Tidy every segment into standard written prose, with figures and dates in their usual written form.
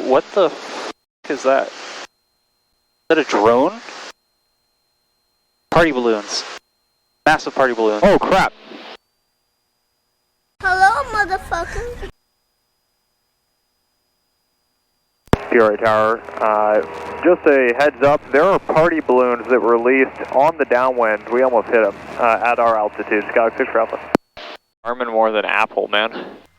What the f is that? Is that a drone? Party balloons. Massive party balloons. Oh crap! Hello, motherfucker. Fury Tower, just a heads up, there are party balloons that were released on the downwind. We almost hit them at our altitude. Galaxy 6 for Alpha. Garmin more than Apple, man.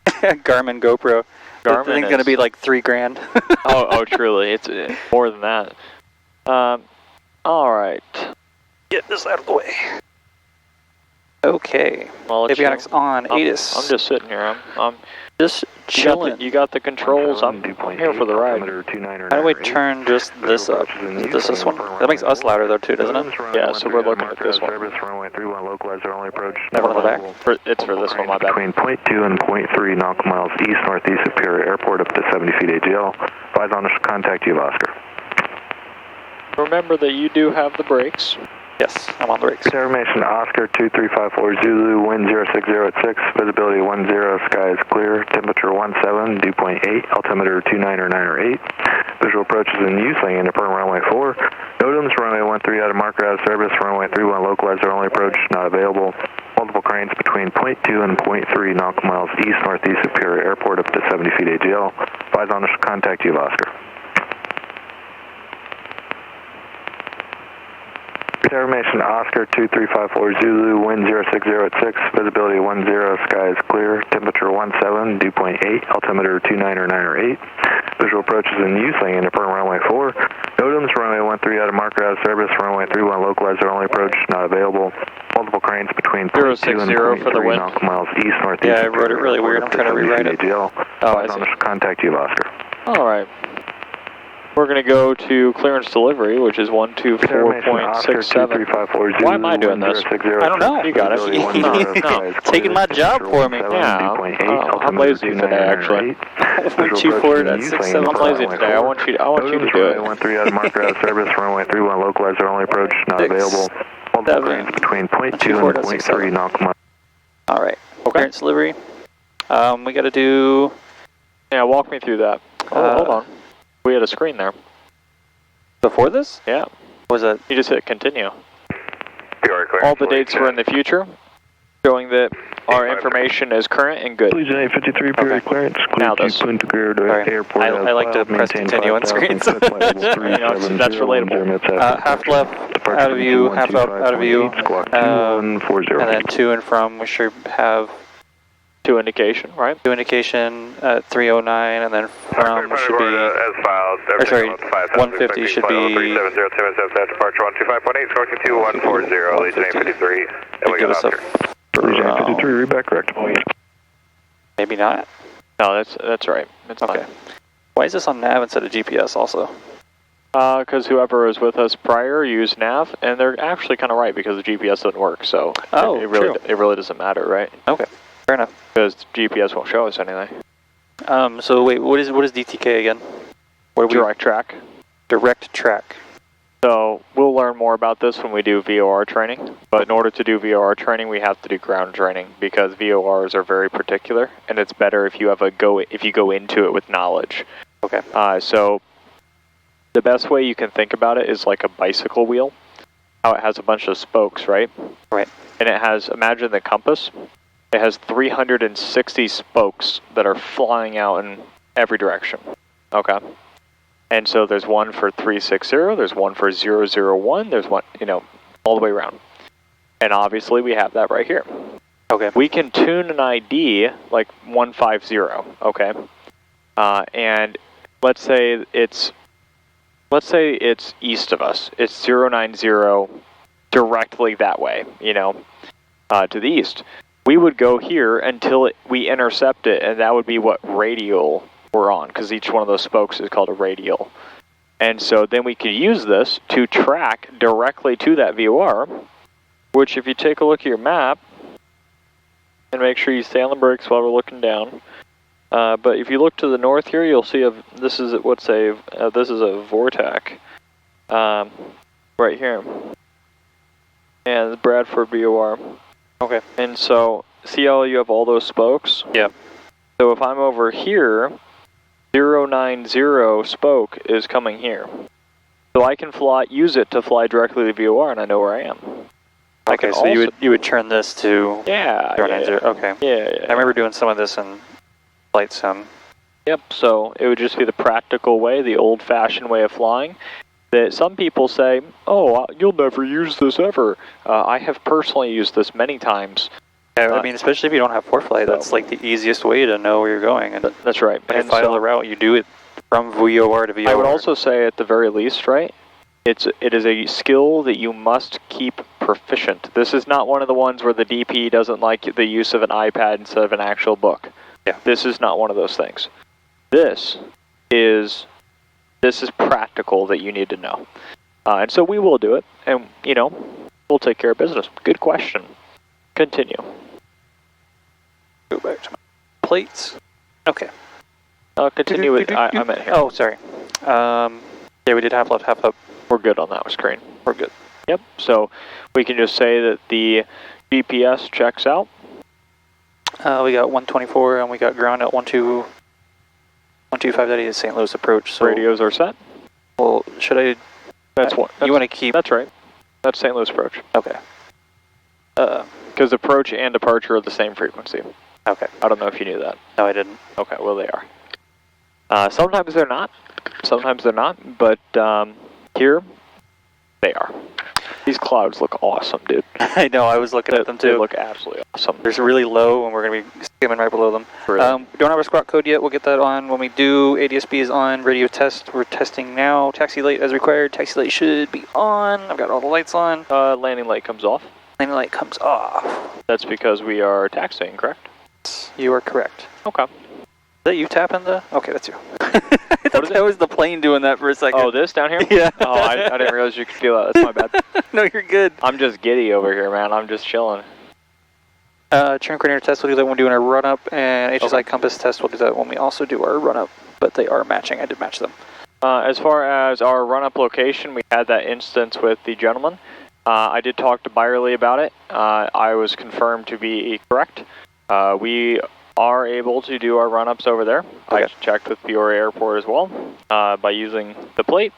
Garmin GoPro. Garmin the thing's is... gonna be like $3 grand. oh, truly, it's more than that. All right. Get this out of the way. Okay. Well, avionics on, ATIS. I'm just sitting here. I'm just chilling. You got the controls. I'm here for the ride. How do we turn just this up? Is this one? That makes us louder though too, doesn't it? Yeah, so we're looking at this one. Runway 31, localize our only approach. That one in the back? It's for this one, my bad. Between 0.2 and 0.3 nautical miles east-northeast of Peoria Airport up to 70 feet AGL. Advise on us to contact you, Oscar. Remember that you do have the brakes. Yes, I'm on the brakes. Information Oscar 2354 Zulu, wind 060 at 6, visibility 10, sky is clear, temperature 17, dew point 8, altimeter 29 or 9 or 8. Visual approaches in use, laying into firm runway 4. NOTAMs, runway 13 out of marker, out of service, runway 31 localizer only approach, not available. Multiple cranes between 0.2 and 0.3 nautical miles east-northeast of Peoria Airport up to 70 feet AGL. Advise on us to contact you, Oscar. Information Oscar 2354 Zulu, wind 060 at 6, visibility 10, sky is clear, temperature 17, dew point 8, altimeter 29 or 9 or 8. Visual approaches in use, laying into firm runway 4. NOTAMs, runway 13 out of marker, out of service, runway 31 localizer only approach, not available. Multiple cranes between 060 and 0.3 nautical miles east-northeast. Yeah, I wrote it really weird. I'm trying to rewrite it. Oh, I see. Contact you, Oscar. All right. We're going to go to clearance delivery, which is 124.67. Why am I doing this? I don't know. You got it. No. Taking my job for me. Yeah, I'm lazy today, actually. 124.67. I'm lazy today. I want you to do it. 13 out of marker, out of service, runway 31 localizer only approach, not available. Multiple cranes between 0.2 and 0.3 nautical miles. All right. Clearance delivery. We got to do. Yeah, walk me through that. Oh, hold on. We had a screen there. Before this? Yeah. Was it? You just hit continue. All the dates were in the future, showing that our information is current and good. Please, 53 period clearance. Now this. Sorry. I like to press continue on screens. That's relatable. Half left out of view, half up out of view, and then to and from. We should have 2 indication, right? 2 indication at 309, and then from should be. Or sorry, 150 should be. Departure 125.8, scorching 2140, Legion 853, and we got Oscar. Legion 853, read back correct. Maybe not. No, that's right. It's okay. fine. Why is this on nav instead of GPS also? Because whoever was with us prior used nav, and they're actually kind of right because the GPS doesn't work, so it really doesn't matter, right? Okay, fair enough. Because GPS won't show us anything. So wait, what is DTK again? Direct track. Direct track. So we'll learn more about this when we do VOR training. But in order to do VOR training, we have to do ground training because VORs are very particular, and it's better if you go into it with knowledge. Okay. So the best way you can think about it is like a bicycle wheel. How it has a bunch of spokes, right? Right. And it has, imagine the compass. It has 360 spokes that are flying out in every direction. Okay. And so there's one for 360, there's one for 001, there's one, all the way around. And obviously we have that right here. Okay. We can tune an ID like 150, okay? And let's say it's east of us. It's 090 directly that way, to the east. We would go here until we intercept it, and that would be what radial we're on, because each one of those spokes is called a radial. And so then we could use this to track directly to that VOR, which if you take a look at your map, and make sure you stay on the brakes while we're looking down, but if you look to the north here, you'll see this is a vortex, right here, and the Bradford VOR. Okay. And so, see how you have all those spokes? Yeah. So if I'm over here, 090 090 spoke is coming here. So I can use it to fly directly to VOR, and I know where I am. Okay, so you would turn this to 090. Okay. Yeah. I remember doing some of this in Flight Sim. Yep, so it would just be the practical way, the old-fashioned way of flying. That some people say, oh, you'll never use this ever. I have personally used this many times. Yeah, I mean, especially if you don't have ForeFlight, that's like the easiest way to know where you're going. And that's right. When you file a route, you do it from VOR to VOR. I would also say at the very least, right, it is a skill that you must keep proficient. This is not one of the ones where the DP doesn't like the use of an iPad instead of an actual book. Yeah. This is not one of those things. This is practical that you need to know. And so we will do it, and, we'll take care of business. Good question. Continue. Go back to my plates. Okay. Continue with, I'm at here. Oh, sorry. Yeah, we did half left, half up. We're good on that screen. We're good. Yep, so we can just say that the GPS checks out. We got 124, and we got ground at 125.8 St. Louis approach. So radios are set. Well, should I? You want to keep? That's right. That's St. Louis approach. Okay. Because approach and departure are the same frequency. Okay. I don't know if you knew that. No, I didn't. Okay, well they are. Sometimes they're not. Sometimes they're not. But here, they are. These clouds look awesome, dude. I know, I was looking at them too. They look absolutely awesome. They're really low, and we're going to be skimming right below them. Really? We don't have our squawk code yet. We'll get that on when we do. ADSB is on. Radio test. We're testing now. Taxi light as required. Taxi light should be on. I've got all the lights on. Landing light comes off. Landing light comes off. That's because we are taxiing, correct? You are correct. Okay. Is that you tapping the? Okay, that's you. I thought that was the plane doing that for a second. Oh, this down here? Yeah. Oh, I didn't realize you could feel that. That's my bad. No, you're good. I'm just giddy over here, man. I'm just chilling. Trim coordinator test, we'll do that when we're doing our run-up, and HSI compass test, we'll do that when we also do our run-up, but they are matching. I did match them. As far as our run-up location, we had that instance with the gentleman. I did talk to Byerly about it. I was confirmed to be correct. We are able to do our run-ups over there. Okay. I checked with Peoria Airport as well by using the plate.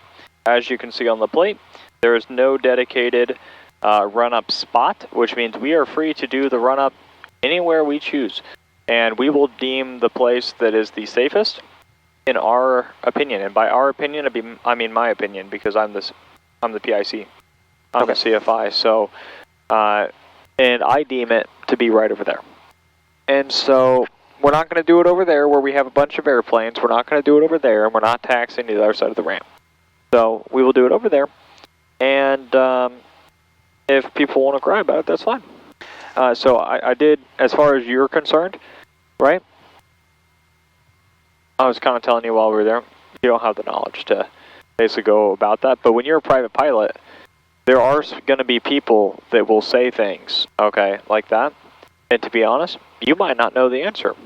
As you can see on the plate, there is no dedicated run-up spot, which means we are free to do the run-up anywhere we choose. And we will deem the place that is the safest in our opinion. And by our opinion, I mean my opinion, because I'm the PIC. I'm the CFI. So, and I deem it to be right over there. And so we're not going to do it over there where we have a bunch of airplanes. We're not going to do it over there, and we're not taxiing to the other side of the ramp. So we will do it over there. And if people want to cry about it, that's fine. So I did, as far as you're concerned, right? I was kind of telling you while we were there, you don't have the knowledge to basically go about that. But when you're a private pilot, there are going to be people that will say things, okay, like that. And to be honest, you might not know the answer.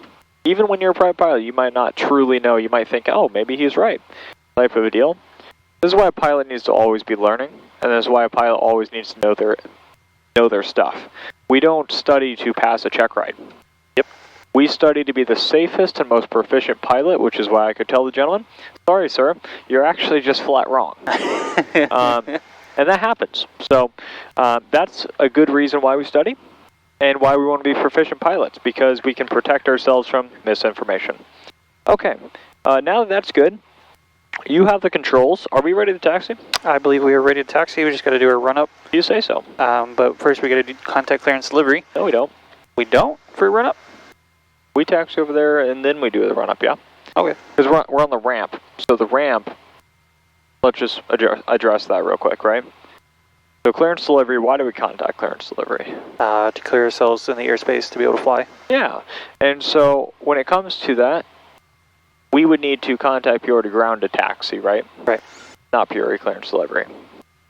Even when you're a private pilot, you might not truly know. You might think, oh, maybe he's right, type of a deal. This is why a pilot needs to always be learning, and this is why a pilot always needs to know their stuff. We don't study to pass a check ride. Yep. We study to be the safest and most proficient pilot, which is why I could tell the gentleman, sorry, sir, you're actually just flat wrong. And that happens. So that's a good reason why we study. And why we want to be proficient pilots, because we can protect ourselves from misinformation. Okay, now that that's good, you have the controls. Are we ready to taxi? I believe we are ready to taxi. We just got to do a run-up. You say so. But first we got to do contact clearance delivery. No, we don't. We don't for a run-up? We taxi over there, and then we do the run-up, yeah. Okay. Because we're on the ramp. So the ramp, let's just address that real quick, right? So clearance delivery, why do we contact clearance delivery? To clear ourselves in the airspace to be able to fly. Yeah, and so when it comes to that, we would need to contact Peoria ground to taxi, right? Right. Not Peoria clearance delivery.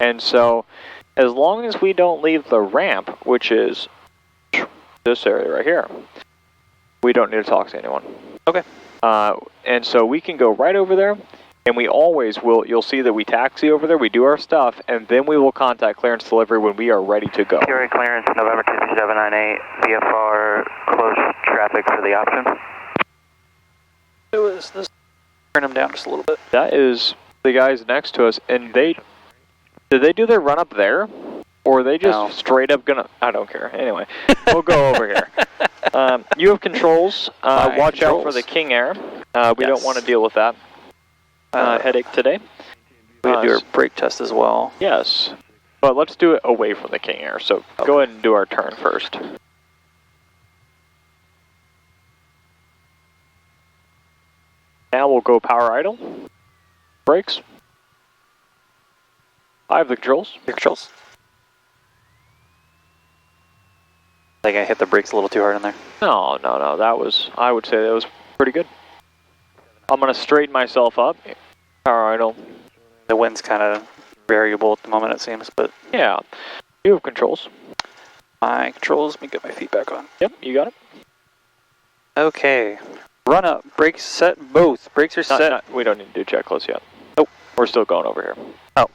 And so as long as we don't leave the ramp, which is this area right here, we don't need to talk to anyone. Okay. And so we can go right over there. And we always will, you'll see that we taxi over there, we do our stuff, and then we will contact clearance delivery when we are ready to go. Peoria clearance, November 23798, VFR, close traffic for the option. It was this. Turn them down just a little bit. That is the guys next to us, and did they do their run up there? Or are they just straight up gonna, I don't care. Anyway, we'll go over here. You have controls. Watch out for the King Air. We don't want to deal with that headache today. We do our brake test as well. Yes, but let's do it away from the King Air. So go ahead and do our turn first. Now we'll go power idle. Brakes. I have the controls. Your controls. I think I hit the brakes a little too hard in there. No. That was, I would say that was pretty good. I'm going to straighten myself up. Power idle. The wind's kind of variable at the moment, it seems, but... Yeah. You have controls. My controls, let me get my feet back on. Yep, you got it. Okay. Run up. Brakes set both. Brakes are set. We don't need to do checklists yet. Nope. We're still going over here. Oh.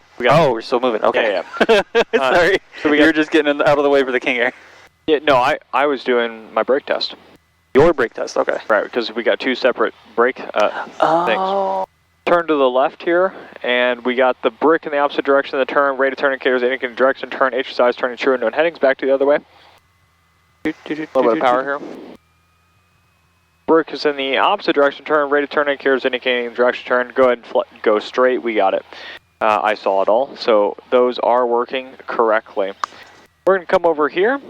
We're still moving. Okay. Yeah. Sorry. So you're just getting out of the way for the King Air. Yeah, no, I was doing my brake test. Your brake test, okay. Right, because we got two separate brake things. Turn to the left here, and we got the brick in the opposite direction of the turn, rate of turn indicators, indicating direction, turn, exercise, turning true, and known headings, back to the other way. A little bit of power here. Brick is in the opposite direction, turn, rate of turn indicators, indicating direction, turn, go ahead and go straight, we got it. I saw it all, so those are working correctly. We're going to come over here.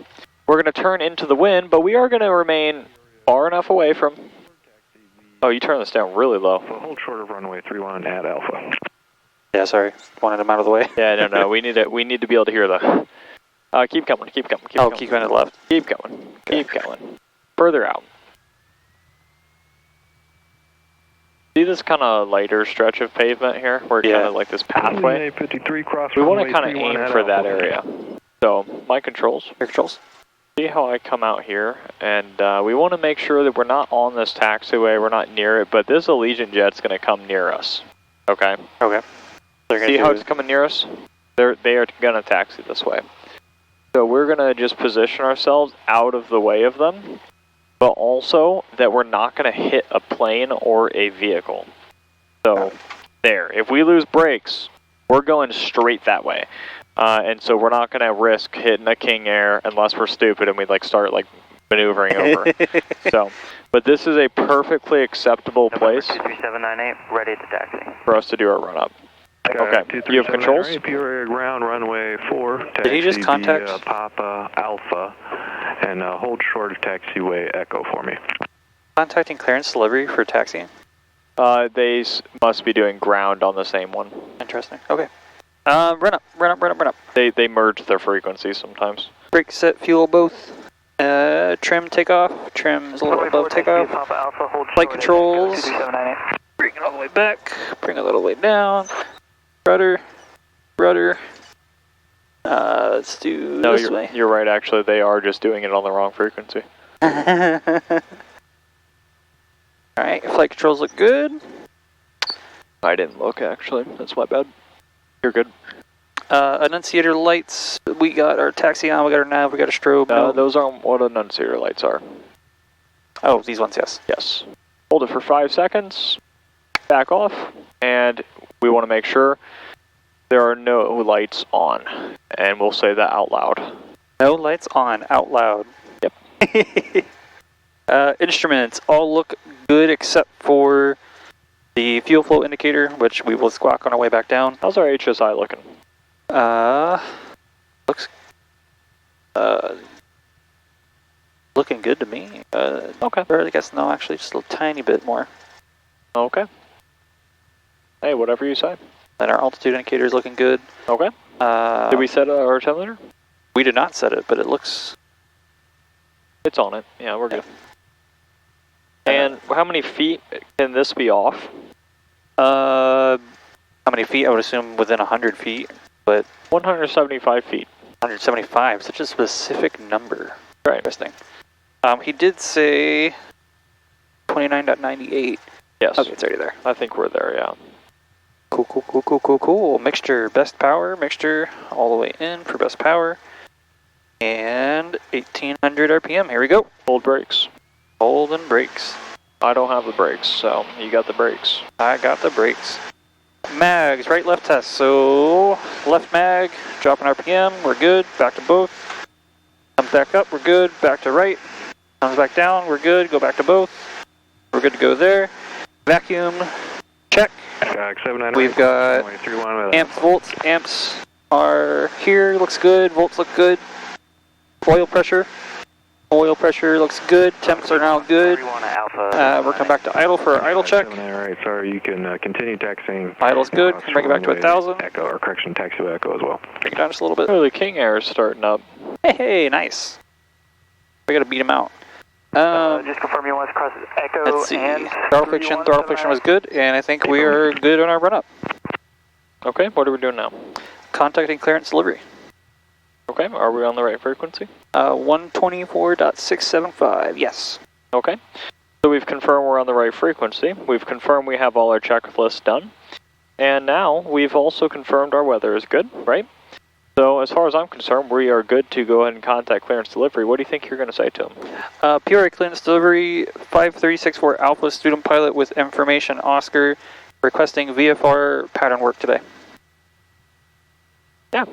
We're going to turn into the wind, but we are going to remain far enough away from... Oh, you turn this down really low. So hold short of runway 31 at Alpha. Yeah, sorry. Wanted them out of the way. Yeah, no. We need to be able to hear the... keep coming. Keep going to the left. Keep going. Keep going. Further out. See this kind of lighter stretch of pavement here? Where it's kind of like this pathway? 53 cross We want to kind of aim for that area. So, my controls. Your controls. See how I come out here, and we want to make sure that we're not on this taxiway, we're not near it, but this Allegiant jet's going to come near us. Okay? Okay. See how it's coming near us? They are going to taxi this way. So we're going to just position ourselves out of the way of them, but also that we're not going to hit a plane or a vehicle. So, there. If we lose brakes, we're going straight that way. And so we're not going to risk hitting a King Air unless we're stupid and we start maneuvering over. So, but this is a perfectly acceptable place 23798, ready to taxi. for us to do our run up. Okay, you have controls? Pure ground runway 4. Did he just contact? Papa Alpha, and hold short of taxiway Echo for me. Contacting clearance delivery for taxiing? They must be doing ground on the same one. Interesting. Okay. Run up. They merge their frequencies sometimes. Brake set, fuel both. Trim takeoff. Trim is a little above takeoff. Flight controls. Bring it all the way back. Bring it a little way down. Rudder. Let's do this way. You're right, actually. They are just doing it on the wrong frequency. Alright, flight controls look good. I didn't look, actually. That's my bad. You're good. Annunciator lights. We got our taxi on. We got our nav. We got a strobe. No. Those aren't what annunciator lights are. Oh, these ones, yes. Yes. Hold it for 5 seconds. Back off. And we want to make sure there are no lights on. And we'll say that out loud. No lights on, out loud. Yep. Instruments all look good except for the fuel flow indicator, which we will squawk on our way back down. How's our HSI looking? Looks looking good to me. Okay. Or I guess no, actually just a tiny bit more. Okay. Hey, whatever you say. And our altitude indicator is looking good. Okay. Did we set our altimeter? We did not set it, but it looks... It's on it. Yeah, we're good. And how many feet can this be off? How many feet? I would assume within 100 feet, but... 175 feet. 175, such a specific number. Right. Interesting. He did say 29.98. Yes. Okay, it's already there. I think we're there, yeah. Cool. Mixture, best power, mixture all the way in for best power. And 1800 RPM, here we go. Hold brakes. Hold and brakes. I don't have the brakes, so you got the brakes. I got the brakes. Mags, right, left test. So, left mag, dropping RPM, we're good. Back to both. Comes back up, we're good. Back to right. Comes back down, we're good. Go back to both. We're good to go there. Vacuum, check. We've got amps, volts. Amps are here, looks good. Volts look good. Oil pressure looks good. Temps are now good. We're coming back to idle for our idle check. Alright, sorry, you can continue taxing. Idle's good. Can bring it back to 1,000. Echo, or correction, taxi to Echo as well. Bring it down just a little bit. Oh, the King Air is starting up. Hey, nice. We gotta beat him out. Just confirm you want to cross Echo. Let's see. And Throttle friction was good, and I think we are good on our run up. Okay, what are we doing now? Contacting clearance delivery. Okay, are we on the right frequency? 124.675, yes. Okay, so we've confirmed we're on the right frequency. We've confirmed we have all our checklists done. And now we've also confirmed our weather is good, right? So as far as I'm concerned, we are good to go ahead and contact clearance delivery. What do you think you're going to say to them? PRA clearance delivery, 5364 Alpha student pilot with information Oscar, requesting VFR pattern work today. Yeah.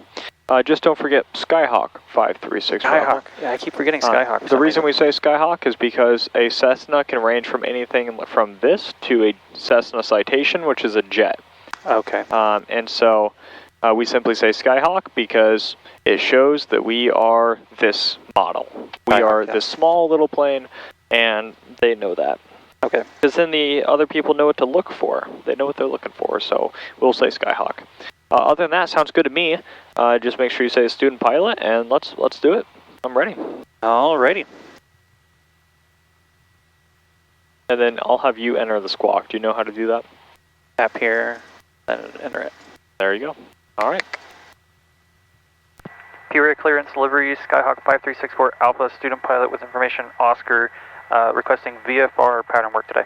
Just don't forget Skyhawk 536. Skyhawk. Yeah, I keep forgetting Skyhawk. The reason we say Skyhawk is because a Cessna can range from anything from this to a Cessna Citation, which is a jet. Okay. And so we simply say Skyhawk because it shows that we are this model. We are this small little plane, and they know that. Okay. Because then the other people know what to look for. They know what they're looking for, so we'll say Skyhawk. Other than that, sounds good to me. Just make sure you say student pilot, and let's do it. I'm ready. Alrighty. And then I'll have you enter the squawk. Do you know how to do that? Tap here, then enter it. There you go. All right. PRA clearance delivery, Skyhawk 5364 Alpha student pilot with information Oscar, requesting VFR pattern work today.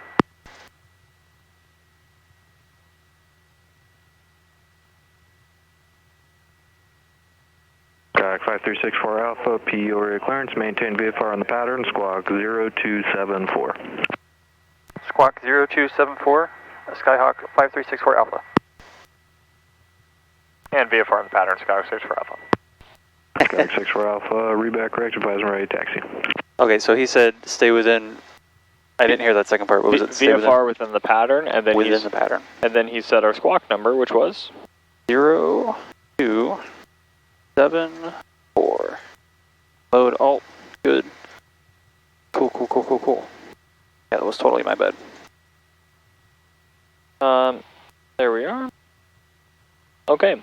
Skyhawk 5364 Alpha, PRA clearance, maintain VFR on the pattern, squawk 0274. Squawk 0274, Skyhawk 5364 Alpha. And VFR on the pattern, Skyhawk 64 Alpha. Skyhawk 64 Alpha, reback correct, advise and ready taxi. Okay, so he said stay within. I didn't hear that second part. What was it? Stay VFR within the pattern, and then within the pattern. And then he said our squawk number, which was 0274. Load alt. Good. Cool. Yeah, that was totally my bad. There we are. Okay.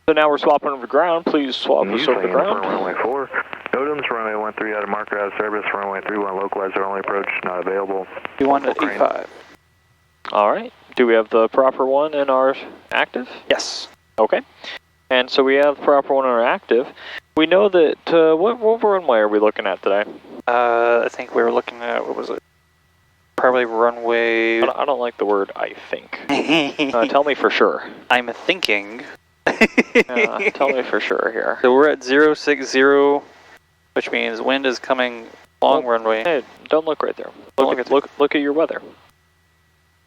So now we're swapping over ground. Please swap us over ground. Runway 4. NOTAMs, runway 13 out of marker, out of service. Runway 31, localizer only approach, not available. You want an E5. All right. Do we have the proper one in our active? Yes. Okay. And so we have the proper one in our active. We know that, what runway are we looking at today? I think we were looking at, what was it? Probably runway... I don't like the word I think. Tell me for sure. I'm thinking... Tell me for sure here. So we're at 060, which means wind is coming long runway. Hey, don't look right there. Look at your weather.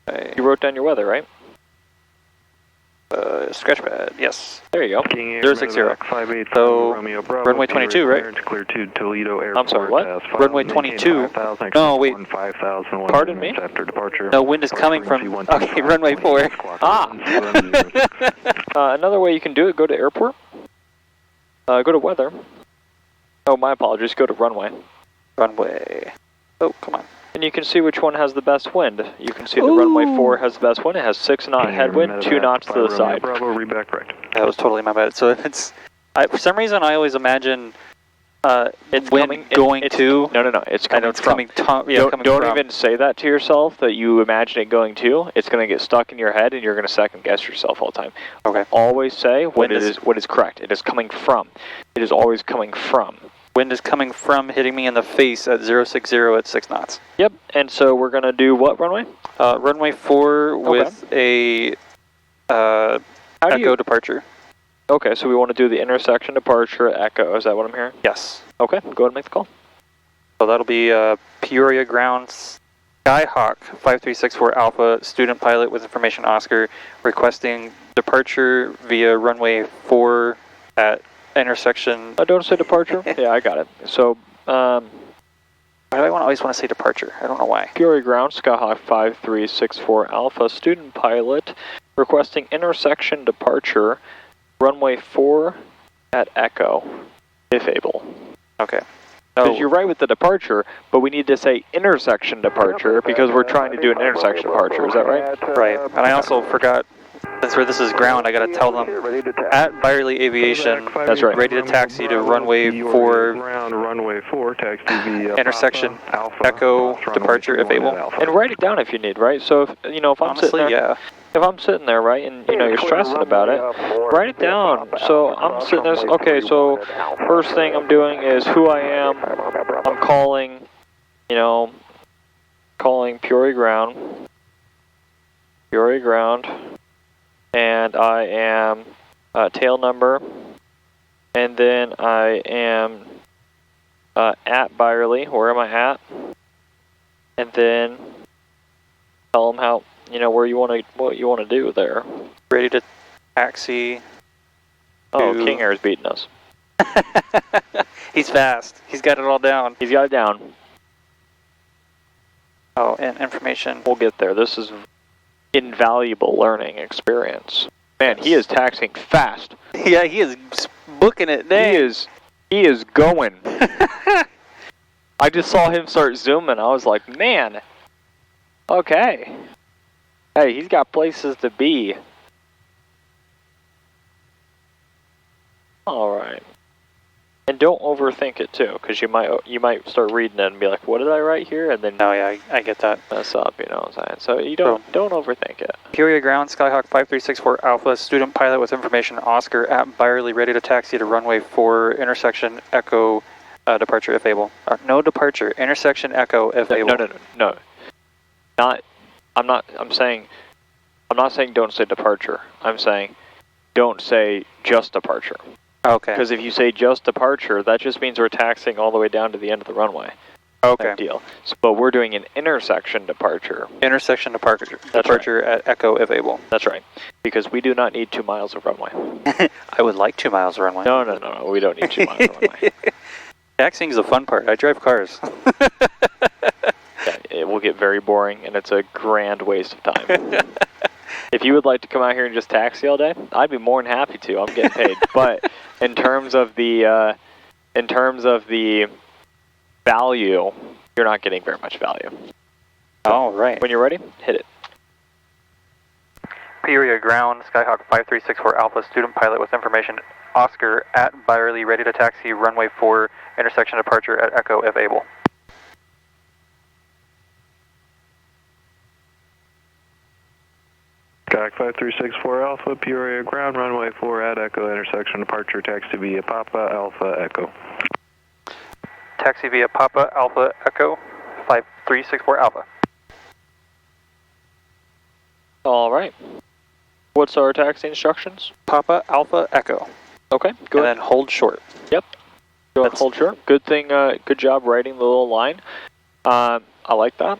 Okay. You wrote down your weather, right? Scratchpad, yes. There you go. 060. So, runway 22, right? Clear to Toledo Airport. I'm sorry, what? Runway 22. No, wait. Pardon me? After departure. No, wind is coming from... Okay, runway 4. Another way you can do it, go to airport. Go to weather. Oh, my apologies. Go to runway. Runway. Oh, come on. And you can see which one has the best wind. You can see the runway 4 has the best wind. It has 6-knot headwind, 2 knots to the side. Bravo, reback correct. That was totally my bad. So it's... for some reason, I always imagine it's wind coming, going to... No, it's coming. I know it's from. coming Don't from. even say that to yourself, that you imagine it going to. It's going to get stuck in your head, and you're going to second guess yourself all the time. Okay. Always say what is correct. It is coming from. It is always coming from. Wind is coming from, hitting me in the face at 060 at 6 knots. Yep, and so we're going to do what runway? Runway 4 with a echo departure. Okay, so we want to do the intersection departure echo. Is that what I'm hearing? Yes. Okay, go ahead and make the call. So that'll be Peoria grounds, Skyhawk 5364 Alpha, student pilot with information Oscar, requesting departure via runway 4 at intersection. Don't say departure? Yeah, I got it. So, why do I always want to say departure? I don't know why. Buttery ground, Skyhawk 5364 Alpha, student pilot, requesting intersection departure, runway 4 at Echo, if able. Okay. Because you're right with the departure, but we need to say intersection departure because we're trying to do an intersection departure. Is that right? Right. And I also forgot, since this is ground, I got to tell them at Byerly Aviation, That's right. ready to taxi to runway 4, Ground, runway 4, taxi via intersection Echo departure if able. And write it down if you need, right? So if if I'm Honestly, sitting there, yeah. if I'm sitting there, right, and you're stressing about it, write it down. So I'm sitting there. Okay, so first thing I'm doing is who I am. I'm calling, calling Buttery ground, and I am tail number, and then I am at Byerly. Where am I at? And then tell them how what you want to do there. Ready to taxi. Oh, King Air's beating us. He's fast. He's got it all down. He's got it down. Oh, and information. We'll get there. This is invaluable learning experience. Man, he is taxiing fast. Yeah, he is booking it. Dang. He is going. I just saw him start zooming. I was like, man. Okay. Hey, he's got places to be. All right. And don't overthink it too, because you might start reading it and be like, "What did I write here?" And then Oh yeah, I get that. mess up. You know what I'm saying? So you don't overthink it. Buttery ground, Skyhawk 5364 Alpha, student pilot with information Oscar at Byerly, ready to taxi to runway 4, intersection Echo, departure if able. No departure, intersection Echo if able. No. I'm not saying don't say departure. I'm saying don't say just departure. Okay. Because if you say just departure, that just means we're taxiing all the way down to the end of the runway. Okay. Type deal. So, but we're doing an intersection departure. Intersection departure at Echo if able. That's right. Because we do not need 2 miles of runway. I would like 2 miles of runway. No. We don't need 2 miles of runway. Taxiing is the fun part. I drive cars. Yeah, it will get very boring, and it's a grand waste of time. If you would like to come out here and just taxi all day, I'd be more than happy to. I'm getting paid. But in terms of the value, you're not getting very much value. All right. When you're ready, hit it. Buttery ground, Skyhawk 5364 Alpha, student pilot with information Oscar at Byerly, ready to taxi runway 4, intersection departure at Echo if able. Skyhawk 5364 Alpha, Buttery ground, runway 4 at Echo, intersection departure, taxi via Papa Alpha Echo. Taxi via Papa Alpha Echo 5364 Alpha. All right. What's our taxi instructions? Papa Alpha Echo. Okay, go And ahead. then hold short. Yep. Go ahead, hold short. Good thing. Good job writing the little line. I like that.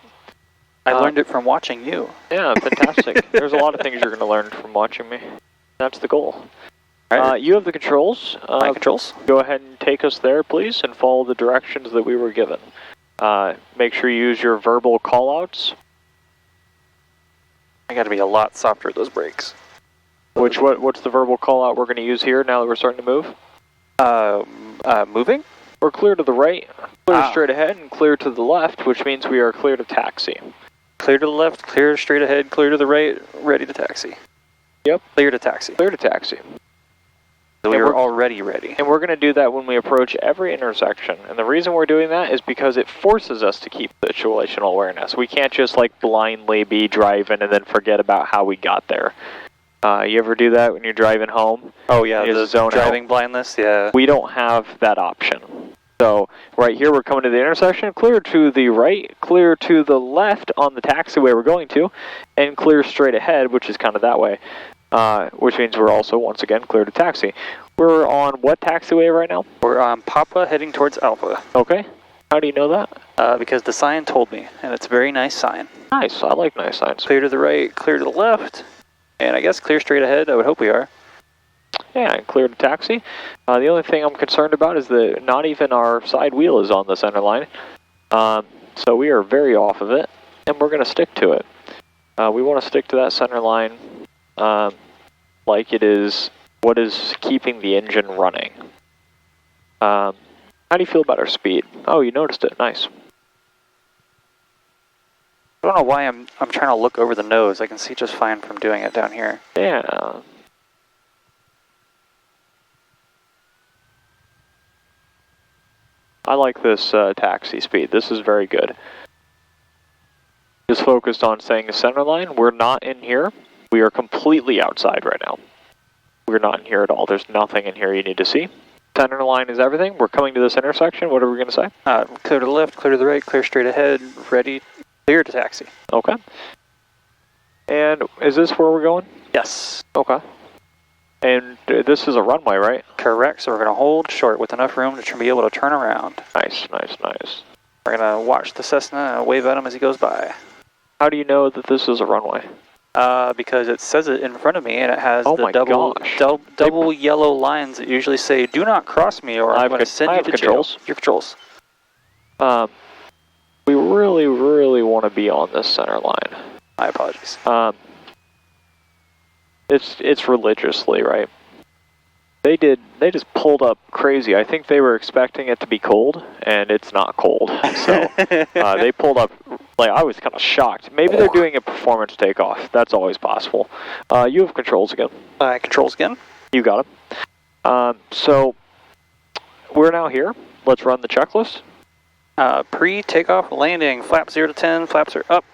I learned it from watching you. Yeah, fantastic. There's a lot of things you're going to learn from watching me. That's the goal. Right. You have the controls. My controls. Go ahead and take us there, please, and follow the directions that we were given. Make sure you use your verbal callouts. I got to be a lot softer at those brakes. What's the verbal callout we're going to use here now that we're starting to move? Moving? We're clear to the right, clear straight ahead, and clear to the left, which means we are clear to taxi. Clear to the left, clear straight ahead, clear to the right, ready to taxi. Yep. Clear to taxi. Clear to taxi. So we are already ready. And we're going to do that when we approach every intersection. And the reason we're doing that is because it forces us to keep situational awareness. We can't just blindly be driving and then forget about how we got there. You ever do that when you're driving home? Oh yeah, the zone driving blindness, yeah. We don't have that option. So right here we're coming to the intersection, clear to the right, clear to the left on the taxiway we're going to, and clear straight ahead, which is kind of that way, which means we're also, once again, clear to taxi. We're on what taxiway right now? We're on Papa heading towards Alpha. Okay. How do you know that? Because the sign told me, and it's a very nice sign. Nice, I like nice signs. Clear to the right, clear to the left, and I guess clear straight ahead. I would hope we are. Yeah, and clear to taxi. The only thing I'm concerned about is that not even our side wheel is on the center line. So we are very off of it, and we're going to stick to it. We want to stick to that center line like it is what is keeping the engine running. How do you feel about our speed? Oh, you noticed it. Nice. I don't know why I'm trying to look over the nose. I can see just fine from doing it down here. Yeah. I like this taxi speed. This is very good. Just focused on staying the center line. We're not in here. We are completely outside right now. We're not in here at all. There's nothing in here you need to see. Center line is everything. We're coming to this intersection. What are we going to say? Clear to the left, clear to the right, clear straight ahead, ready, clear to taxi. Okay. And is this where we're going? Yes. Okay. And this is a runway, right? Correct, so we're going to hold short with enough room to be able to turn around. Nice, nice, nice. We're going to watch the Cessna and wave at him as he goes by. How do you know that this is a runway? Because it says it in front of me, and it has Oh the my double gosh. double yellow lines that usually say, "Do not cross me," or "I'm going to send you to controls. jail." Your controls. We really, really want to be on this center line. My apologies. It's religiously, right? They just pulled up crazy. I think they were expecting it to be cold, and it's not cold. So they pulled up, like, I was kind of shocked. Maybe they're doing a performance takeoff. That's always possible. You have controls again. Controls again. You got them. So we're now here. Let's run the checklist. Pre-takeoff landing. Flap 0 to 10. Flaps are up.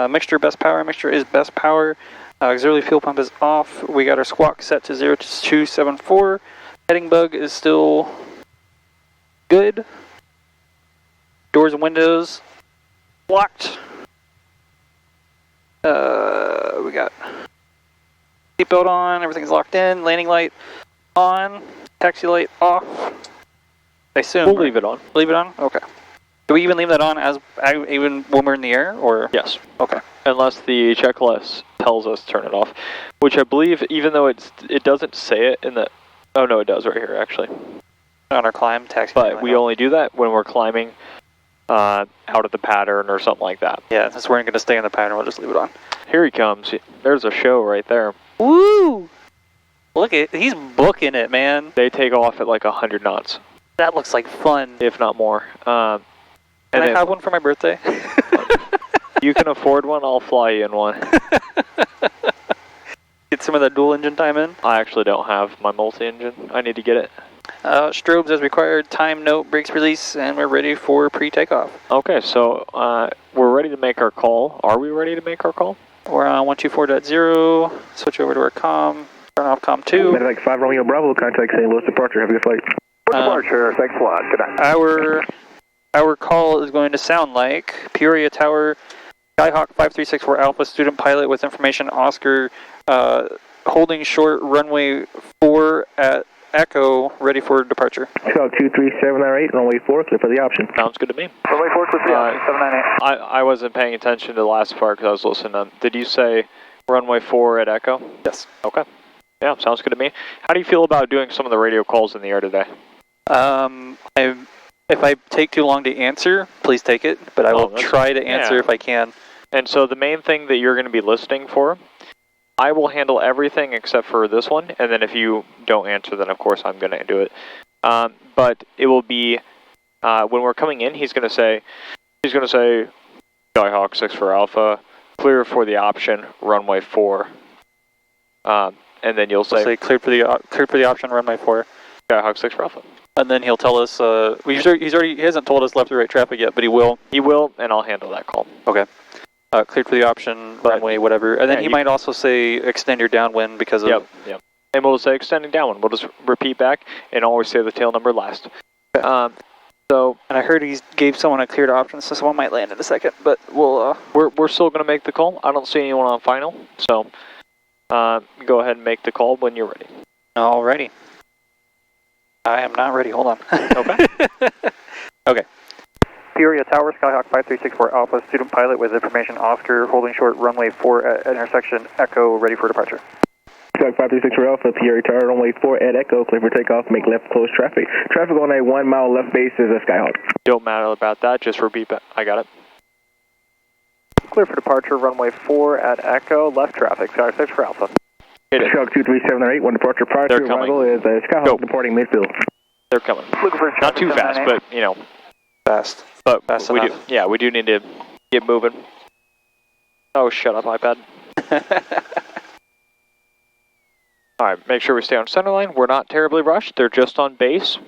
Mixture best power. Mixture is best power. Auxiliary fuel pump is off. We got our squawk set to 0274. Heading bug is still good. Doors and windows locked. We got seatbelt on. Everything's locked in. Landing light on. Taxi light off. I assume. We'll leave it on. Leave it on? Okay. Do we even leave that on as even when we're in the air, or? Yes. Okay. Unless the checklist tells us to turn it off, which I believe, even though it doesn't say it in the, oh no, it does right here actually. On our climb, taxi. But we only do that when we're climbing out of the pattern or something like that. Yeah, since we're going to stay in the pattern, we'll just leave it on. Here he comes. There's a show right there. Woo! Look at, he's booking it, man. They take off at like 100 knots. That looks like fun. If not more. Can I have one for my birthday? You can afford one, I'll fly you in one. Get some of that dual engine time in. I actually don't have my multi-engine. I need to get it. Strobes as required, time, note, brakes release, and we're ready for pre-takeoff. Okay, so we're ready to make our call. Are we ready to make our call? We're on 124.0, switch over to our comm, turn off comm 2. Medivac 5 Romeo Bravo, contact St. Louis departure, have a good flight. Departure, thanks a lot, good night. Our call is going to sound like Peoria Tower, Skyhawk 5364 Alpha, student pilot with information Oscar, holding short runway 4 at Echo, ready for departure. Skyhawk 23798, runway 4, clear for the option. Sounds good to me. Runway 4, clear for the option, 798. I wasn't paying attention to the last part because I was listening. Did you say runway 4 at Echo? Yes. Okay. Yeah, sounds good to me. How do you feel about doing some of the radio calls in the air today? If I take too long to answer, please take it, but I will try to answer if I can. And so the main thing that you're going to be listening for, I will handle everything except for this one, and then if you don't answer, then of course I'm going to do it. But it will be, when we're coming in, he's going to say, Skyhawk 6 for Alpha, clear for the option, runway 4. And then you'll say cleared for the option, runway 4. Skyhawk 6 for Alpha. And then he'll tell us, he hasn't told us left or right traffic yet, but he will. He will, and I'll handle that call. Okay. Cleared for the option, runway, whatever. And then he might also say extend your downwind because of... Yep. And we'll say extending downwind. We'll just repeat back and always say the tail number last. Okay. And I heard he gave someone a cleared option, so someone might land in a second, but we'll... We're still going to make the call. I don't see anyone on final, so go ahead and make the call when you're ready. Alrighty. I am not ready. Hold on. Okay. Okay. Peoria Tower, Skyhawk 5364 Alpha, student pilot with information Oscar, holding short runway 4 at intersection Echo, ready for departure. Skyhawk 5364 Alpha, Peoria Tower, runway 4 at Echo, clear for takeoff, make left, close traffic. Traffic on a 1 mile left base is a Skyhawk. Don't matter about that, just repeat it. I got it. Clear for departure, runway 4 at Echo, left traffic, Skyhawk 6 for Alpha. Hit it. Skyhawk 237 1 departure prior to arrival is a Skyhawk Go. departing midfield. They're coming. Looking for Not too fast, but, you know. Fast. But Fast we enough. do, yeah, we do need to get moving. Oh, shut up, iPad. Alright, make sure we stay on center line. We're not terribly rushed. They're just on base.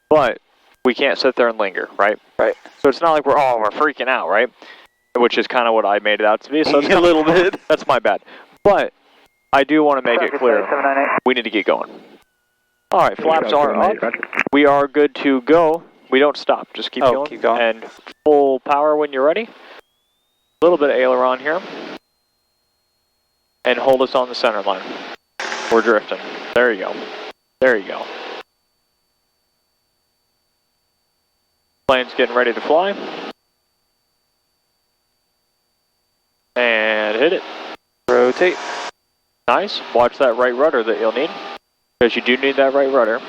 But we can't sit there and linger, right? Right. So it's not like we're freaking out, right? Which is kind of what I made it out to be. So it's a little bit. That's my bad. But I do want to make it clear. We need to get going. Alright, flaps are up. We are good to go. We don't stop. Just keep going. Keep going. And full power when you're ready. A little bit of aileron here. And hold us on the center line. We're drifting. There you go. There you go. Plane's getting ready to fly. And hit it. Rotate. Nice. Watch that right rudder that you'll need. Because you do need that right rudder.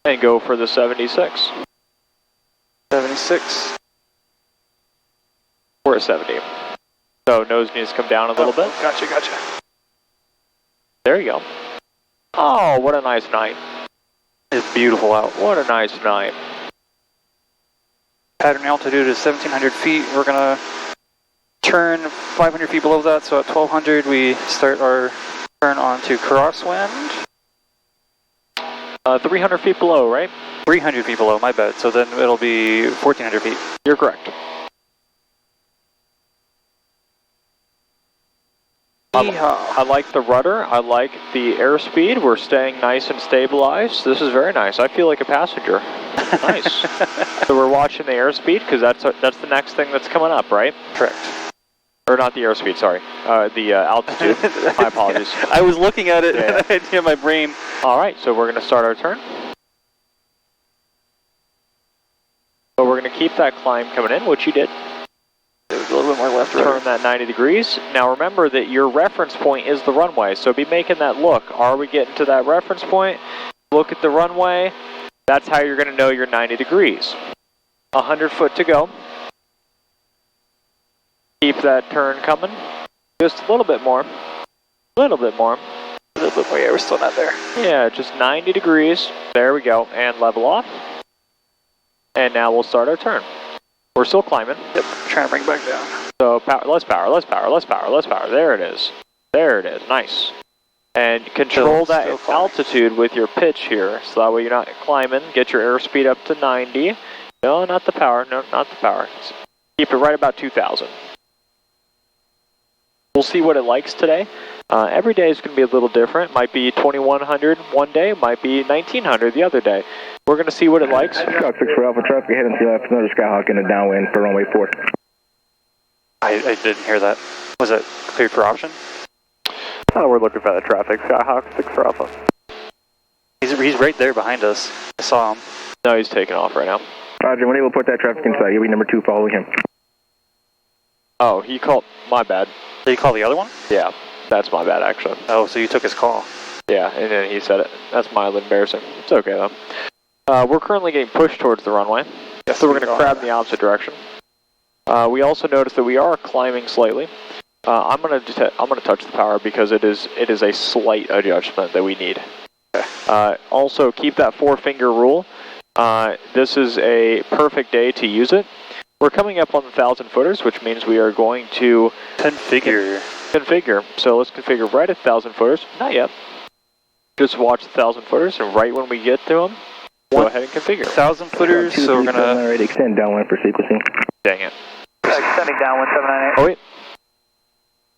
And go for the 76. 76. We're at 70. So nose needs to come down a little bit. Gotcha. There you go. Oh, what a nice night. It's beautiful out. What a nice night. Pattern altitude is 1,700 feet. We're going to turn 500 feet below that. So at 1,200, we start our turn onto crosswind. 300 feet below, right? 300 feet below, my bad. So then it'll be 1,400 feet. You're correct. I like the rudder. I like the airspeed. We're staying nice and stabilized. This is very nice. I feel like a passenger. Nice. So we're watching the airspeed because that's the next thing that's coming up, right? Correct. Or not the airspeed, sorry. The altitude. My apologies. I was looking at it Yeah. and I had my brain. All right, so we're going to start our turn. So we're going to keep that climb coming in, which you did. It was a little bit more left. Turn that 90 degrees. Now remember that your reference point is the runway, so be making that look. Are we getting to that reference point? Look at the runway. That's how you're going to know you're 90 degrees. 100 foot to go. Keep that turn coming. Just a little bit more. A little bit more. A little bit more. Yeah, we're still not there. Yeah, just 90 degrees. There we go. And level off. And now we'll start our turn. We're still climbing. Yep, trying to bring it back down. So less power. There it is. There it is. Nice. And control that altitude with your pitch here. So that way you're not climbing. Get your airspeed up to 90. No, not the power. No, not the power. Keep it right about 2,000. We'll see what it likes today. Every day is going to be a little different. Might be 2,100 one day. Might be 1,900 the other day. We're going to see what it likes. Skyhawk 6 for Alpha, traffic ahead and left, another Skyhawk in the downwind for runway 4. I didn't hear that. Was it cleared for option? Oh, we're looking for that traffic, Skyhawk 6 for Alpha. He's right there behind us. I saw him. No, he's taking off right now. Roger, when able to put that traffic inside, you'll be number 2 following him. Oh, he called. My bad. Did he call the other one? Yeah, that's my bad actually. Oh, so you took his call. Yeah, and then he said it. That's mildly embarrassing. It's okay though. We're currently getting pushed towards the runway, Yes, so we're going to crab in the opposite direction. We also notice that we are climbing slightly. I'm going to touch the power because it is a slight adjustment that we need. Also, keep that 4-finger rule. This is a perfect day to use it. We're coming up on the 1,000 footers, which means we are going to configure. So let's configure right at 1,000 footers. Not yet. Just watch the 1,000 footers, and right when we get to them, go ahead and configure. 1,000 footers, so we're gonna already extend downwind for sequencing. Dang it. Extending downwind 798. Oh wait.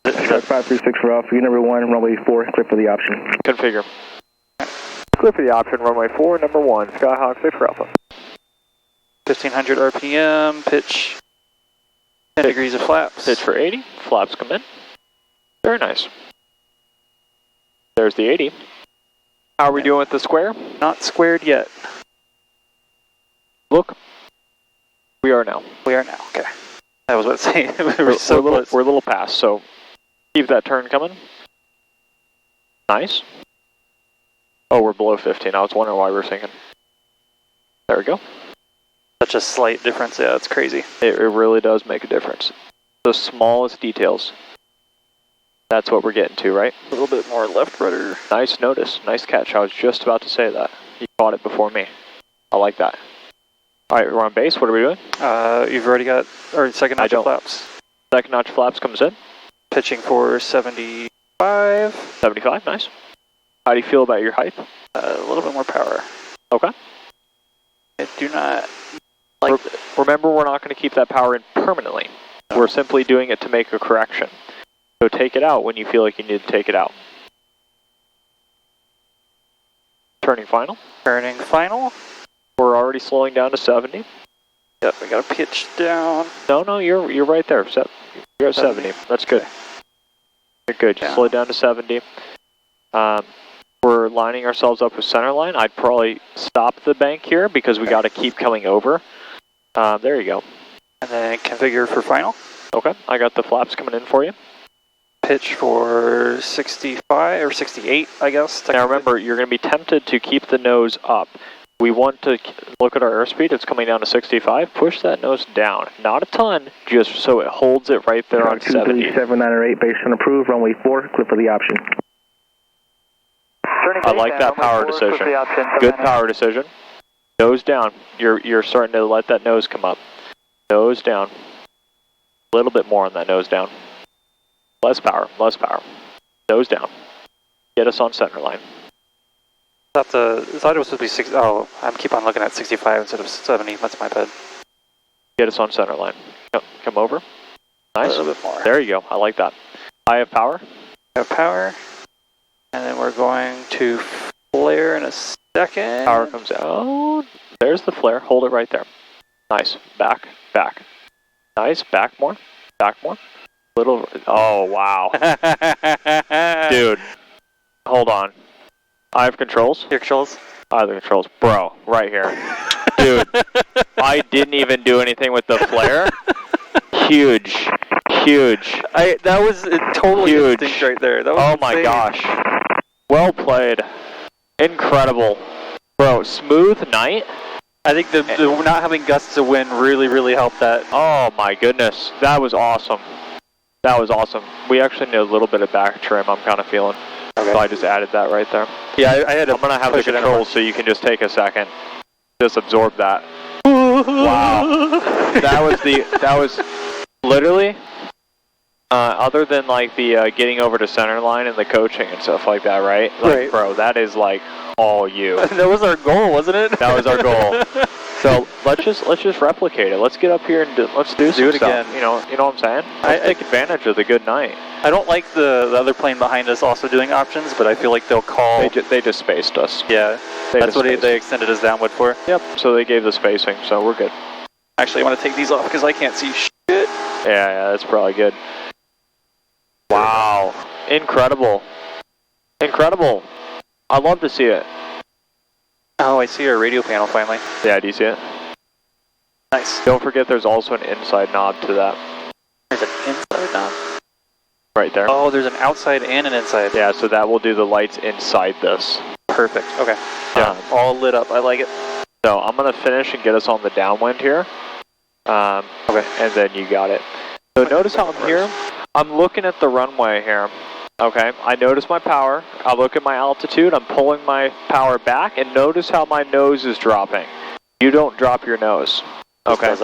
Skyhawk 536 for Alpha, number 1, runway 4, clear for the option. Configure. Clear for the option, runway 4, number 1, Skyhawk 6 for Alpha. 1,500 RPM, pitch 10 degrees of flaps. Pitch for 80. Flaps come in. Very nice. There's the 80. How are we doing with the square? Not squared yet. Look. We are now. We are now, okay. I was about to say, we're a little past, so keep that turn coming. Nice. Oh, we're below 15. I was wondering why we were sinking. There we go. Such a slight difference, yeah, it's crazy. It really does make a difference. The smallest details. That's what we're getting to, right? A little bit more left rudder. Nice notice. Nice catch. I was just about to say that. You caught it before me. I like that. All right, we're on base. What are we doing? You've already got our second notch of flaps. Second notch flaps comes in. Pitching for 75. 75, nice. How do you feel about your height? A little bit more power. Okay. I do not like Remember, we're not going to keep that power in permanently. No. We're simply doing it to make a correction. So take it out when you feel like you need to take it out. Turning final. Turning final. We're already slowing down to 70. Yep, we got to pitch down. No, you're right there. You're at 70. That's good. Okay. You're good. You slow down to 70. We're lining ourselves up with center line. I'd probably stop the bank here because we got to keep coming over. There you go. And then configure for final. Okay, I got the flaps coming in for you. Pitch for 65 or 68, I guess. Now remember, you're going to be tempted to keep the nose up. We want to look at our airspeed. It's coming down to 65. Push that nose down. Not a ton, just so it holds it right there on 70. 23798, base on approved, runway 4, clear for the option. I like that power decision. Good power decision. Nose down. You're starting to let that nose come up. Nose down. A little bit more on that nose down. Less power, less power. Nose down. Get us on center line. I thought it was supposed to be 60. Oh, I keep on looking at 65 instead of 70. That's my bad. Get us on center line. Come over. Nice. A little bit more. There you go. I like that. I have power. I have power. And then we're going to flare in a second. Power comes out. Oh, there's the flare. Hold it right there. Nice. Back, back. Nice. Back more. Back more. Little. Oh, wow. Dude. Hold on. I have controls. Your controls? I have the controls. Bro, right here. Dude, I didn't even do anything with the flare. Huge. Huge. That was a total huge instinct right there. That was oh insane. My gosh. Well played. Incredible. Bro, smooth night. I think the not having gusts of wind really helped that. Oh my goodness. That was awesome. That was awesome. We actually need a little bit of back trim, I'm kind of feeling. Okay. So I just added that right there. Yeah, I had to I'm going to have the controls so you can just take a second. Just absorb that. Wow. That was literally, other than like the getting over to center line and the coaching and stuff like that, right? Like, right. Bro, that is like all you. That was our goal, wasn't it? That was our goal. So let's just replicate it. Let's get up here and let's do some it stuff. again. You know what I'm saying? Let's take advantage of the good night. I don't like the other plane behind us also doing options, but I feel like they'll call. They just spaced us. Yeah, that's what they extended us downwind for. Yep. So they gave the spacing, so we're good. Actually, I want to take these off because I can't see shit. Yeah, that's probably good. Wow, incredible, incredible. I love to see it. Oh, I see our radio panel finally. Yeah, do you see it? Nice. Don't forget there's also an inside knob to that. There's an inside knob? Right there. Oh, there's an outside and an inside. Yeah, so that will do the lights inside this. Perfect. Okay. Yeah, all lit up. I like it. So I'm going to finish and get us on the downwind here. Okay, and then you got it. So notice how I'm here. I'm looking at the runway here. Okay, I notice my power. I look at my altitude. I'm pulling my power back, and notice how my nose is dropping. You don't drop your nose. Okay.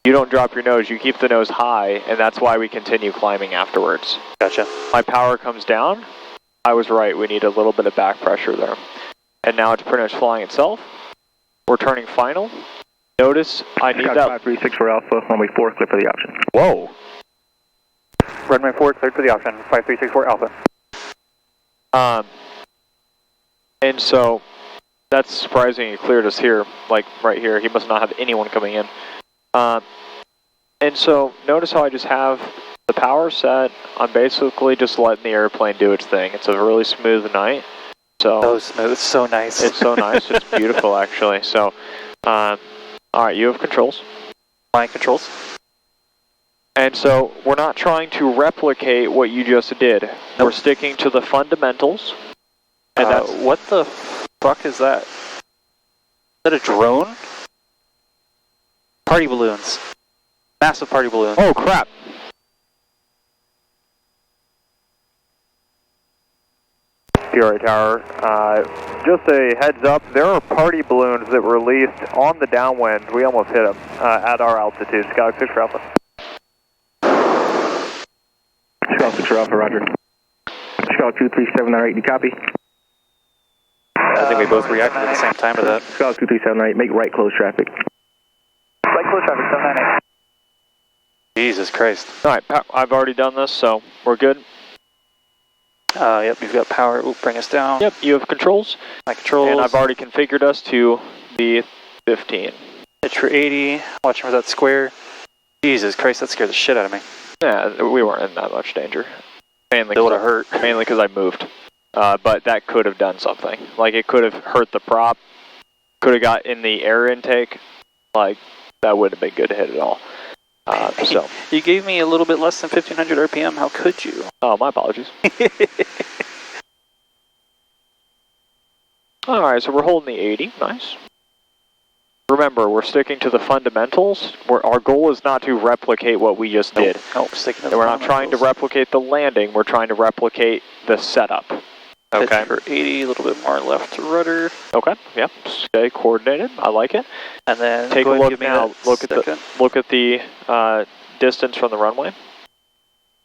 You don't drop your nose. You keep the nose high, and that's why we continue climbing afterwards. Gotcha. My power comes down. I was right. We need a little bit of back pressure there. And now it's pretty much flying itself. We're turning final. Notice I need that. 536 for Alpha, runway 4, clear for the option. Whoa. Runway 4, cleared for the option. 5364 Alpha. And so that's surprising. He cleared us here, like right here. He must not have anyone coming in. And so notice how I just have the power set. I'm basically just letting the airplane do its thing. It's a really smooth night. So smooth. It's so nice. It's so nice. It's beautiful, actually. So, all right, you have controls. Flying controls. And so we're not trying to replicate what you just did. Nope. We're sticking to the fundamentals. And that's what the fuck is that? Is that a drone? Party balloons. Massive party balloons. Oh crap. Buttery Tower, just a heads up, there are party balloons that were released on the downwind. We almost hit them at our altitude. Skyhawk 6 for Alpha. Skyhawk 6 for Alpha, roger. Skyhawk 23798, do you copy? I think we both reacted at the same time to that. Skyhawk 23798, make right close traffic. Right close traffic, 798. Jesus Christ. Alright, I've already done this, so we're good. Yep, you've got power. Ooh, bring us down. Yep, you have controls. My controls. And I've already configured us to the 15. Pitch for 80. Watching for that square. Jesus Christ, that scared the shit out of me. Yeah, we weren't in that much danger. Mainly It would have hurt. Mainly because I moved. But that could have done something. Like, it could have hurt the prop. Could have got in the air intake. Like, that wouldn't have been good to hit at all. So you gave me a little bit less than 1500 RPM. How could you? Oh, my apologies. Alright, so we're holding the 80. Nice. Remember, we're sticking to the fundamentals. Our goal is not to replicate what we just did. Nope, sticking to the We're not trying to replicate the landing. We're trying to replicate the setup. Okay. Pitch for 80, a little bit more left to rudder. Okay. Yep. Stay coordinated. I like it. And then take a look now. Look at the distance from the runway,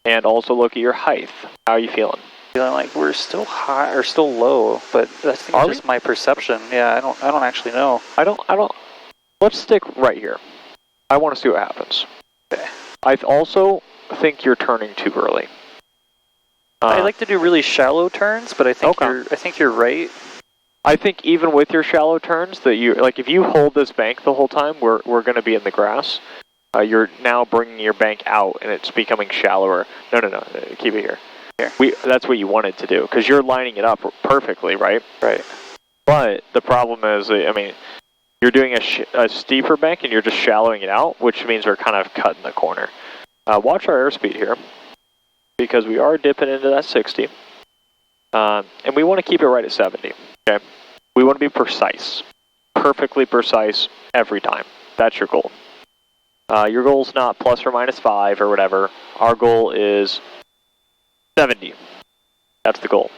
and also look at your height. How are you feeling? Feeling like we're still high or still low, but I think it's just my perception. Yeah, I don't actually know. I don't. Let's stick right here. I want to see what happens. Okay. I also think you're turning too early. I like to do really shallow turns, but I think you're right. I think even with your shallow turns, that you like if you hold this bank the whole time, we're going to be in the grass. You're now bringing your bank out, and it's becoming shallower. No, keep it here. That's what you wanted to do because you're lining it up perfectly, right? Right. But the problem is, I mean, you're doing a steeper bank and you're just shallowing it out, which means we're kind of cutting the corner. Watch our airspeed here, because we are dipping into that 60. And we want to keep it right at 70, okay? We want to be precise, perfectly precise every time. That's your goal. Your goal's not plus or minus 5 or whatever. Our goal is 70. That's the goal.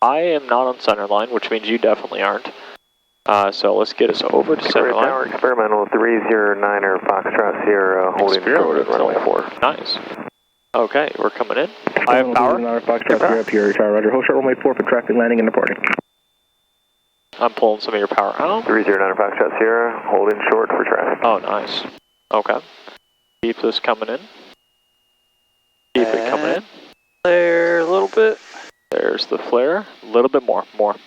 I am not on center line, which means you definitely aren't. So let's get us over to center line. Tower experimental 309er Foxtrot Sierra holding short at runway 4. Nice. Okay, we're coming in. I have power. 309er Foxtrot Sierra up here, tower, roger. Hold short runway 4 for traffic landing and departing. I'm pulling some of your power out. 309er Foxtrot Sierra holding short for traffic. Oh, nice. Okay. Keep this coming in. Keep it coming in. There, a little bit. There's the flare. A little bit more. More.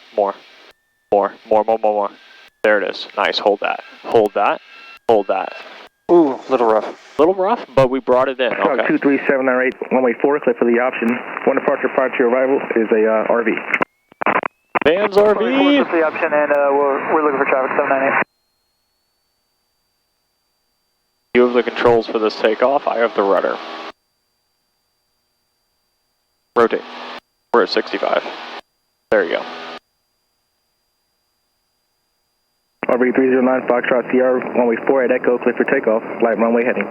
There it is. Nice. Hold that. Hold that. Hold that. Ooh, little rough. Little rough, but we brought it in. Okay. 23798, runway 4, clear for the option. One departure prior to your arrival is a RV. Vans RV. Runway 4 for the option, and we're looking for traffic 798. You have the controls for this takeoff. I have the rudder. Rotate. We're at 65. There you go. RV 309 Foxtrot Sierra, runway 4 at Echo, clear for takeoff. Light runway heading.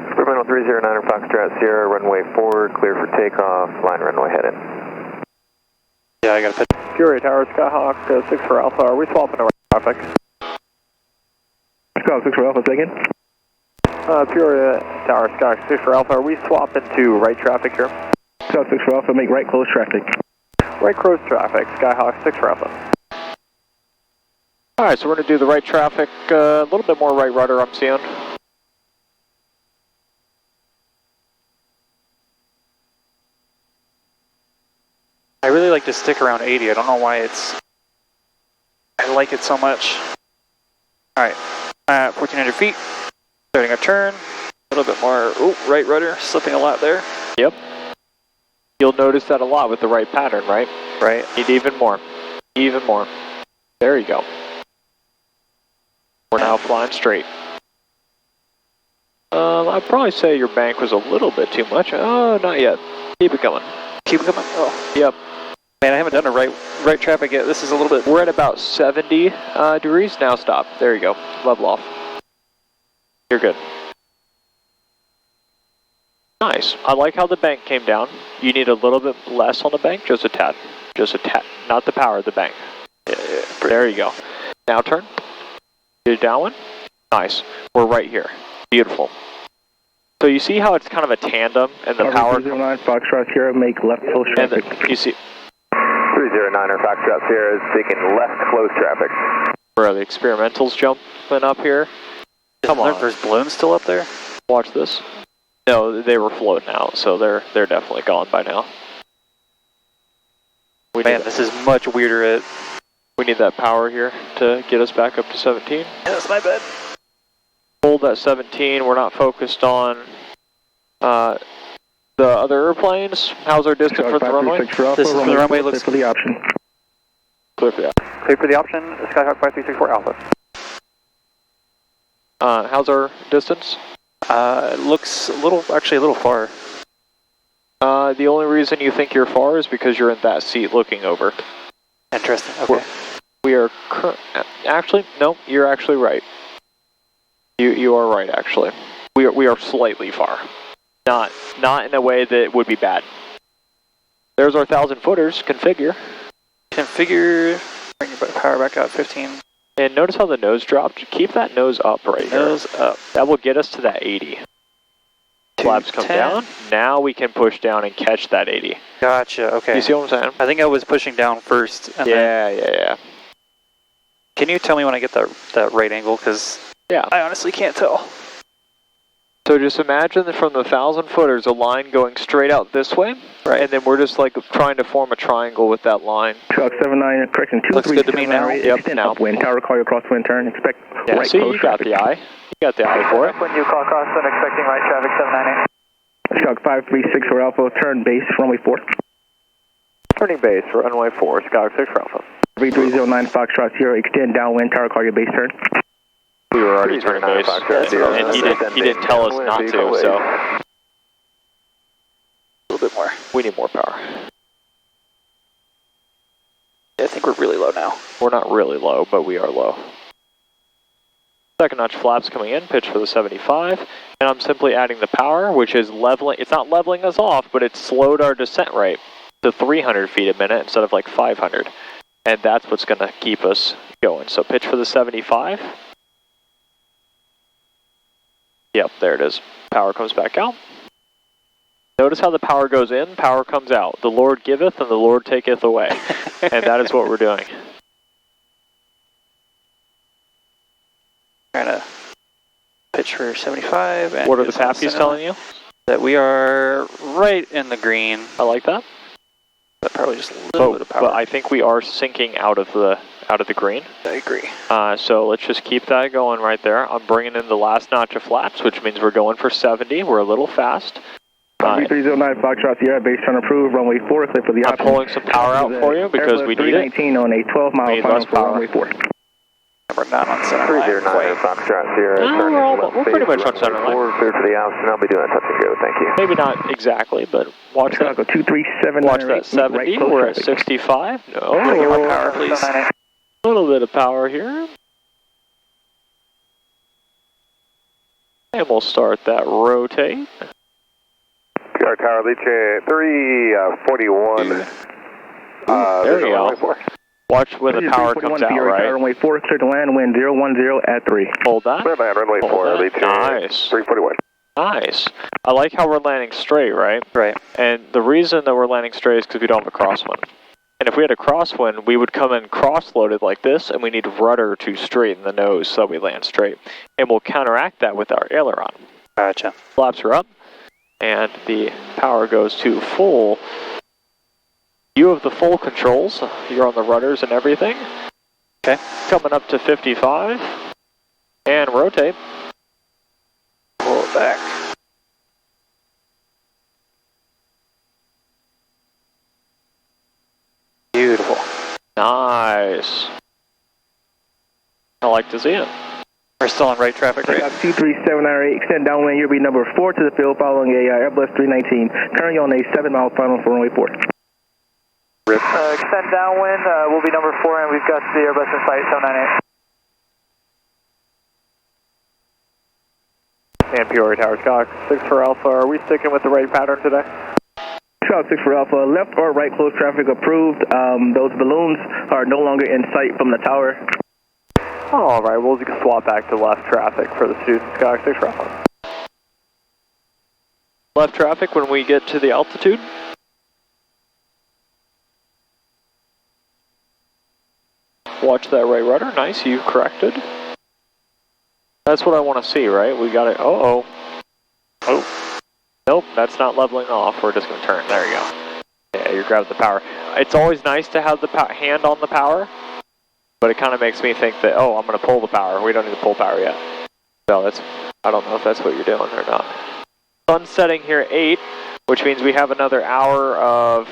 Experimental 309er Foxtrot Sierra, runway 4, clear for takeoff. Line runway heading. Yeah, I got a pitch. Buttery Tower, Skyhawk 6 for Alpha. Are we swapping to right traffic? Skyhawk 6 for Alpha, say again. Buttery Tower, Skyhawk 6 for Alpha. Are we swapping to right traffic here? Skyhawk 6 for Alpha, make right close traffic. Right close traffic, Skyhawk 6 for Alpha. Alright, so we're going to do the right traffic, a little bit more right rudder I'm seeing. I really like to stick around 80. I don't know why I like it so much. Alright, 1400 feet. Starting a turn. A little bit more, right rudder, slipping a lot there. Yep. You'll notice that a lot with the right pattern, right? Right. Need even more. Even more. There you go. We're now flying straight. I'd probably say your bank was a little bit too much. Oh, not yet. Keep it coming. Keep it coming. Oh. Yep. Man, I haven't done a right traffic yet. This is a little bit. We're at about 70 degrees. Now stop. There you go. Level off. You're good. Nice. I like how the bank came down. You need a little bit less on the bank, just a tad. Just a tad. Not the power of the bank. Yeah. There you go. Now turn. Do downwind. Nice. We're right here. Beautiful. So you see how it's kind of a tandem and the power... 309 Foxtrot Sierra, make left close traffic. You see... 309er Foxtrot Sierra is taking left close traffic. Where are the experimentals jumping up here? Come on. There's balloons still up there? Watch this. No, they were floating out, so they're definitely gone by now. Man, this is much weirder. We need that power here to get us back up to 17. Yeah, that's my bad. Hold that 17. We're not focused on the other airplanes. How's our distance for the runway? This is for the runway. Looks for the option. Clear for the option. Clear for the option. Skyhawk 5364 Alpha. How's our distance? It looks actually a little far. The only reason you think you're far is because you're in that seat looking over. Interesting. Okay. We are actually no. You're actually right. You are right. Actually, we are slightly far. Not in a way that would be bad. There's our 1,000 footers. Configure. Bring your power back up. 15. And notice how the nose dropped. Keep that nose up right here. Nose up. That will get us to that 80. Flaps come down. Now we can push down and catch that 80. Gotcha. Okay. You see what I'm saying? I think I was pushing down first. And Yeah. Can you tell me when I get that right angle? Because I honestly can't tell. So just imagine that from the 1,000 footers, a line going straight out this way, right? And then we're just like trying to form a triangle with that line. Truck 79, correction, 237. Looks good to me now. Yep, now. Upwind, tower call you across wind turn, expect right see, close you got traffic. the eye. You got the eye for it. When you call cross, then expecting right traffic 798. Truck 536 for Alpha, turn base, runway 4. Turning base, runway 4, Skyhawk 6 for Alpha. 3309 Foxtrot Sierra, extend downwind, tower call your base turn. We were already turning base, and he didn't tell us not to, so. A little bit more. We need more power. Yeah, I think we're really low now. We're not really low, but we are low. Second notch flaps coming in, pitch for the 75, and I'm simply adding the power, which is leveling. It's not leveling us off, but it's slowed our descent rate to 300 feet a minute instead of like 500. And that's what's going to keep us going. So pitch for the 75. Yep, there it is. Power comes back out. Notice how the power goes in, power comes out. The Lord giveth and the Lord taketh away. And that is what we're doing. Trying to pitch for 75. And what are the pappies telling you? That we are right in the green. I like that. But probably just a little bit of power. But I think we are sinking out of the green. I agree. So let's just keep that going right there. I'm bringing in the last notch of flaps, which means we're going for 70. We're a little fast. 3309 Foxtrot Sierra, base turn approved, runway 4, clear for the option. I'm pulling some power out for you because we need it. 319 on a 12-mile final for runway 4. We're not on center line. 309 Foxtrot Sierra, We're pretty much on center line. Clear for the option, I'll be doing a touch and go, thank you. Maybe not exactly, but watch that. 237. Watch that 70. Right, we're at 65. No. Get more power, please. A little bit of power here. And we'll start that rotate. PR Tower, lead 341. There you go. Watch when the power comes out, right? Runway 4, clear to land, wind 010 at 3. Hold that. Clear land, runway 4, lead 2. Nice. 341. Nice. I like how we're landing straight, right? Right. And the reason that we're landing straight is because we don't have a crosswind. And if we had a crosswind, we would come in cross-loaded like this, and we need rudder to straighten the nose so we land straight. And we'll counteract that with our aileron. Gotcha. Flaps are up, and the power goes to full. You have the full controls. You're on the rudders and everything. Okay. Coming up to 55. And rotate. Pull it back. Beautiful. Nice. I like to see it. We're still on right traffic, right? 23798, extend downwind, you'll be number 4 to the field following a Airbus 319. Currently on a 7-mile final for runway 4. Extend downwind, we'll be number 4 and we've got the Airbus in sight, 798. And Peoria Tower, Scott 6 for Alpha, are we sticking with the right pattern today? Scott 6 for Alpha, left or right close traffic approved. Those balloons are no longer in sight from the tower. All right, we'll just swap back to left traffic for the students, Scott 6 for Alpha. Left traffic when we get to the altitude. Watch that right rudder. Nice, you corrected. That's what I want to see, right? We got it. Oh. Nope, that's not leveling off. We're just going to turn. There you go. Yeah, you're grabbing the power. It's always nice to have the hand on the power, but it kind of makes me think that, oh, I'm going to pull the power. We don't need to pull power yet. So I don't know if that's what you're doing or not. Sun setting here at 8, which means we have another hour of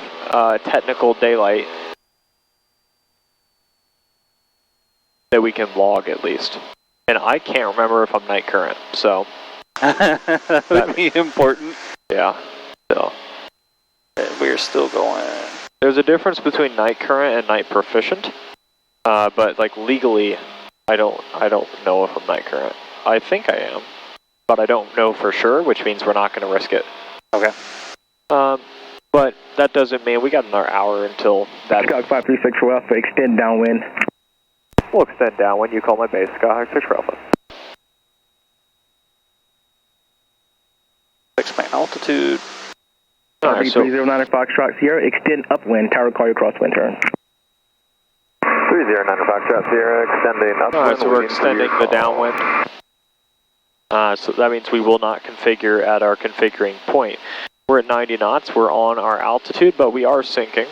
technical daylight that we can log at least. And I can't remember if I'm night current, so. That would be important. Yeah, so. We're still going. There's a difference between night current and night proficient, but like legally, I don't know if I'm night current. I think I am, but I don't know for sure, which means we're not going to risk it. Okay. But that doesn't mean we got another hour until that. Scott 536 for Alpha, extend downwind. We'll extend downwind, you call my base, Scott 6 for Alpha. Fix my altitude. Alright, so 309 Foxtrot Sierra, extend upwind, tower call your crosswind turn. 309 Foxtrot Sierra, extending upwind. Alright, so we're extending the downwind. So that means we will not configure at our configuring point. We're at 90 knots, we're on our altitude, but we are sinking.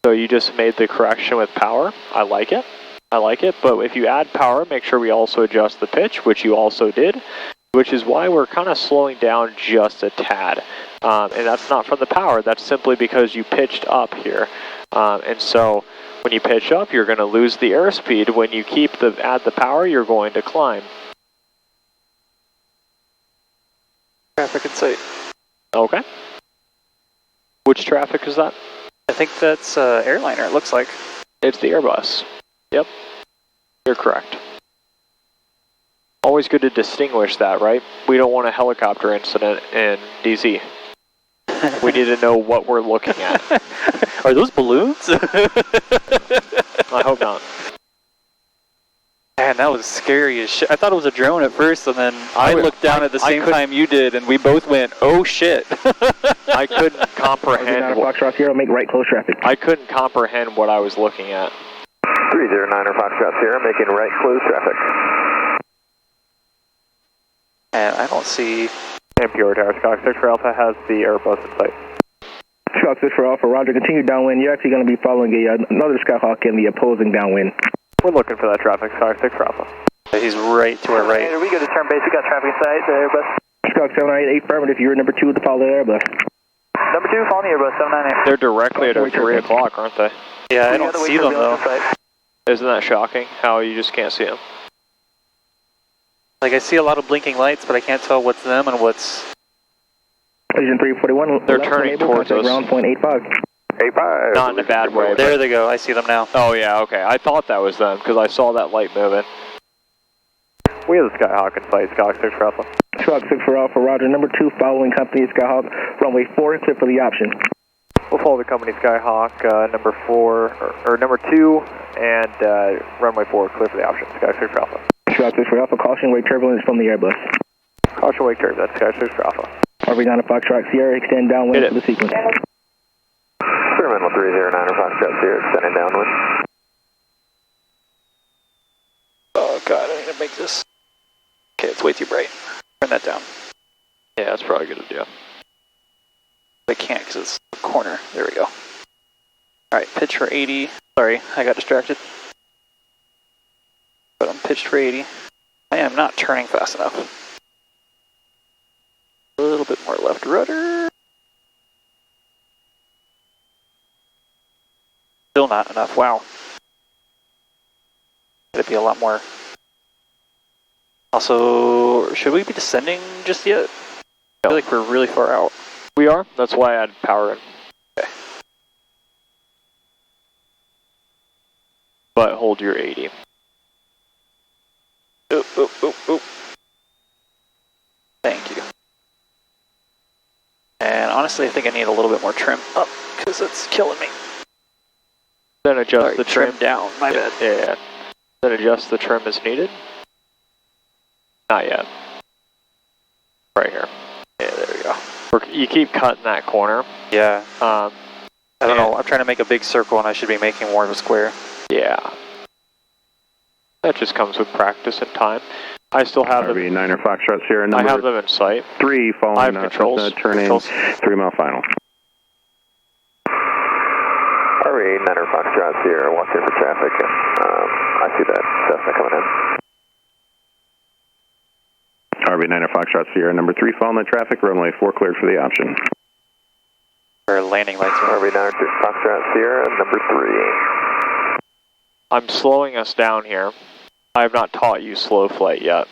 So you just made the correction with power. I like it, but if you add power, make sure we also adjust the pitch, which you also did, which is why we're kind of slowing down just a tad. And that's not from the power, that's simply because you pitched up here. And so when you pitch up, you're going to lose the airspeed. When you add the power, you're going to climb. Traffic in sight. Okay. Which traffic is that? I think that's airliner, it looks like. It's the Airbus. Yep. You're correct. Always good to distinguish that, right? We don't want a helicopter incident in DZ. We need to know what we're looking at. Are those balloons? I hope not. Man, that was scary as shit. I thought it was a drone at first, and then I looked down at the same time you did, and we both went, oh shit. I couldn't comprehend. Foxtrot Sierra, make right close traffic. I couldn't comprehend what I was looking at. 309 Foxtrot Sierra, making right close traffic. And I don't see. And Peoria Tower, Scott 6 for Alpha has the Airbus in sight. Scott 6 for Alpha, Roger, continue downwind. You're actually going to be following another Skyhawk in the opposing downwind. We're looking for that traffic, Scott 6 for Alpha. He's right to our right. Are we good to turn base? We got traffic in sight, the Airbus. Scott 798, affirmative, you're number 2 to follow the Airbus. Number 2, following the Airbus, 798. They're directly at our 3 o'clock, aren't they? Yeah, I don't see them though. Isn't that shocking how you just can't see them? Like I see a lot of blinking lights, but I can't tell what's them and what's... Vision 341. They're turning towards us. Ground point 85. 85. Not in a bad way. There they go, I see them now. Oh yeah, okay. I thought that was them because I saw that light moving. We have the Skyhawk in sight, Scott 6 for Alpha. Scott 6 for Alpha, Roger, number 2 following company Skyhawk, runway 4, clear for the option. We'll follow the company Skyhawk, number 4, or number 2, and runway 4, clear for the option, Sky 6 for Alpha. Scott 6 for Alpha, caution wake turbulence from the Airbus. Caution wake turbulence, Sky 6 for Alpha. RV9 Foxtrot Sierra, extend downwind for the sequence. Terminal 309 Foxtrot Sierra, extending downwind. Oh god, I need to make this... Okay, it's way too bright. Turn that down. Yeah, that's probably a good idea. I can't because it's the corner. There we go. Alright, pitch for 80. Sorry, I got distracted. But I'm pitched for 80. I am not turning fast enough. A little bit more left rudder. Still not enough, wow. It'd be a lot more. Also, should we be descending just yet? I feel like we're really far out. We are. That's why I added power in. Okay. But hold your 80. Oh. Thank you. And honestly, I think I need a little bit more trim up because it's killing me. Then adjust Sorry, the trim down. My bad. Yeah. Then adjust the trim as needed. Not yet. Right here. Yeah, there we go. You keep cutting that corner. Yeah. I don't know. I'm trying to make a big circle, and I should be making more of a square. Yeah. That just comes with practice and time. I still have them. RV 9er Foxtrot Sierra number. I have them in sight. 3 I following have controls. turn in 3 mile final. RV 9er Foxtrot Sierra, watch there for traffic. I see that Cessna coming in. RV 9er Foxtrot Sierra number 3 following the traffic, runway 4 cleared for the option. Or landing lights. RV 9er Foxtrot Sierra number 3. I'm slowing us down here. I have not taught you slow flight yet,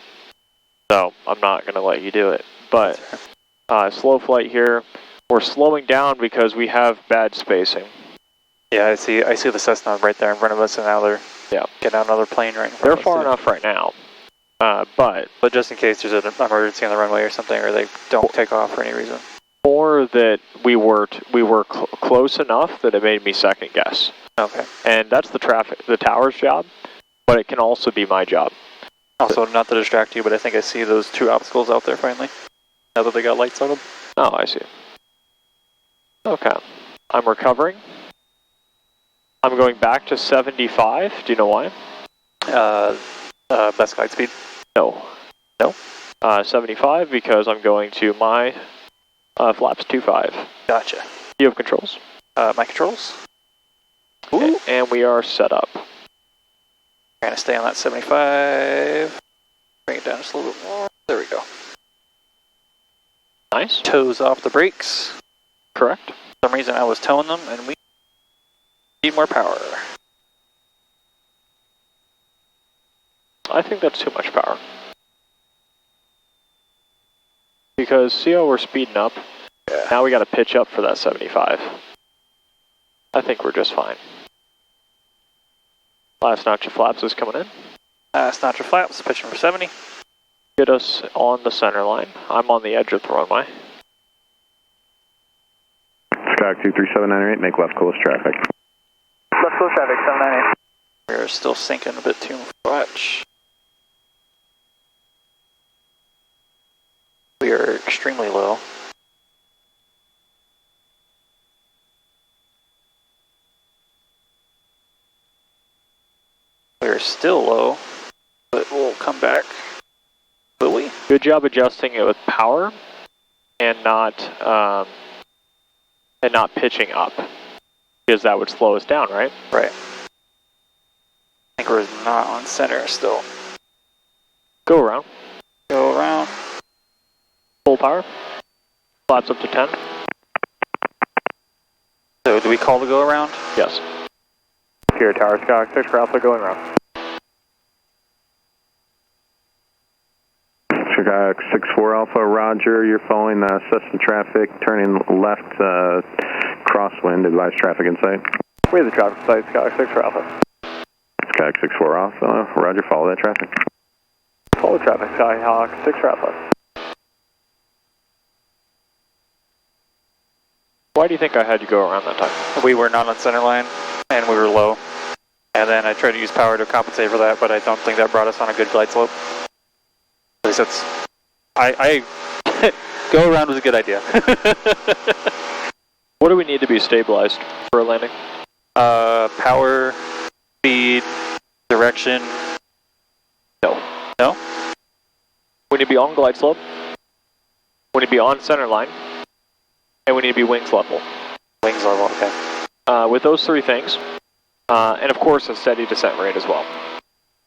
so I'm not going to let you do it. But slow flight here, we're slowing down because we have bad spacing. Yeah, I see the Cessna right there in front of us, and now they're getting out another plane right in front They're of us. far enough right now, but just in case there's an emergency on the runway or something, or they don't take off for any reason. Or that we were close enough that it made me second guess. Okay. And that's the tower's job, but it can also be my job. Also, not to distract you, but I think I see those 2 obstacles out there finally. Now that they got lights on them. Oh, I see. Okay. I'm recovering. I'm going back to 75. Do you know why? Best glide speed. No. 75 because I'm going to my flaps 25. Gotcha. You have controls? My controls. Ooh. And we are set up. Trying to stay on that 75. Bring it down just a little bit more. There we go. Nice. Toes off the brakes. Correct. For some reason I was towing them, and we need more power. I think that's too much power. Because see how we're speeding up? Yeah. Now we got to pitch up for that 75. I think we're just fine. Last notch of flaps is coming in. Last notch of flaps, pitching for 70. Get us on the center line. I'm on the edge of the runway. Skyhawk 23798, make left close traffic. Left close traffic, 798. We're still sinking a bit too much. We are extremely low. We're still low, but we'll come back. Will we? Good job adjusting it with power and not pitching up, because that would slow us down, right? Right. I think we're not on center still. Go around. Go around. Full power. Flaps up to 10. So do we call to go around? Yes. Here, Tower Skyhawk 6 for Alpha going around. Skyhawk 64 Alpha, roger. You're following Cessna traffic, turning left crosswind, advise traffic in sight. We have the traffic sight, Skyhawk 6 for Alpha. Skyhawk 64 Alpha, roger, follow that traffic. Follow traffic, Skyhawk 6 for Alpha. Why do you think I had you go around that time? We were not on center line, and we were low. And then I tried to use power to compensate for that, but I don't think that brought us on a good glide slope. At least that's... I go around was a good idea. What do we need to be stabilized for a landing? Power, speed, direction. No. No? We need to be on glide slope. We need to be on center line. And we need to be wings level. Wings level, okay. With those 3 things, and of course a steady descent rate as well.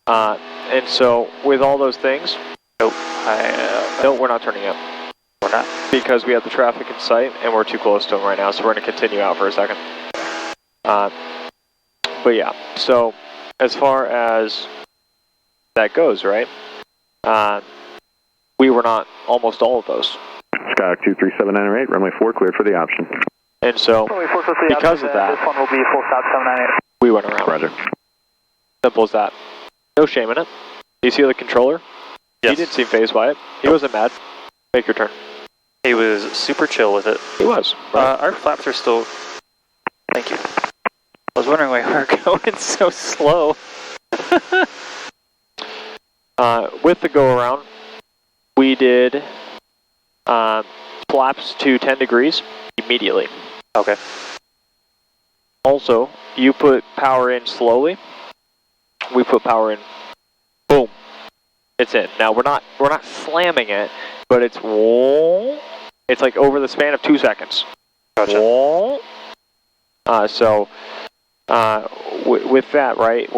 And so with all those things, Nope. no, we're not turning up. We're not. Because we have the traffic in sight and we're too close to them right now, so we're going to continue out for a second. But yeah, so as far as that goes, right? we were not almost all of those. Skyhawk 23798, runway 4 cleared for the option. And so, because of that, this one will be full stop 798. we went around. Roger. Simple as that. No shame in it. Do you see the controller? Yes. He didn't seem fazed by it. He wasn't mad. Make your turn. He was super chill with it. He was. Right. Our flaps are still... Thank you. I was wondering why we were going so slow. With the go around, we did flaps to 10 degrees immediately. Okay. Also, you put power in slowly. We put power in. Boom. It's in. Now we're not slamming it, but it's like over the span of 2 seconds. Gotcha. With that, right,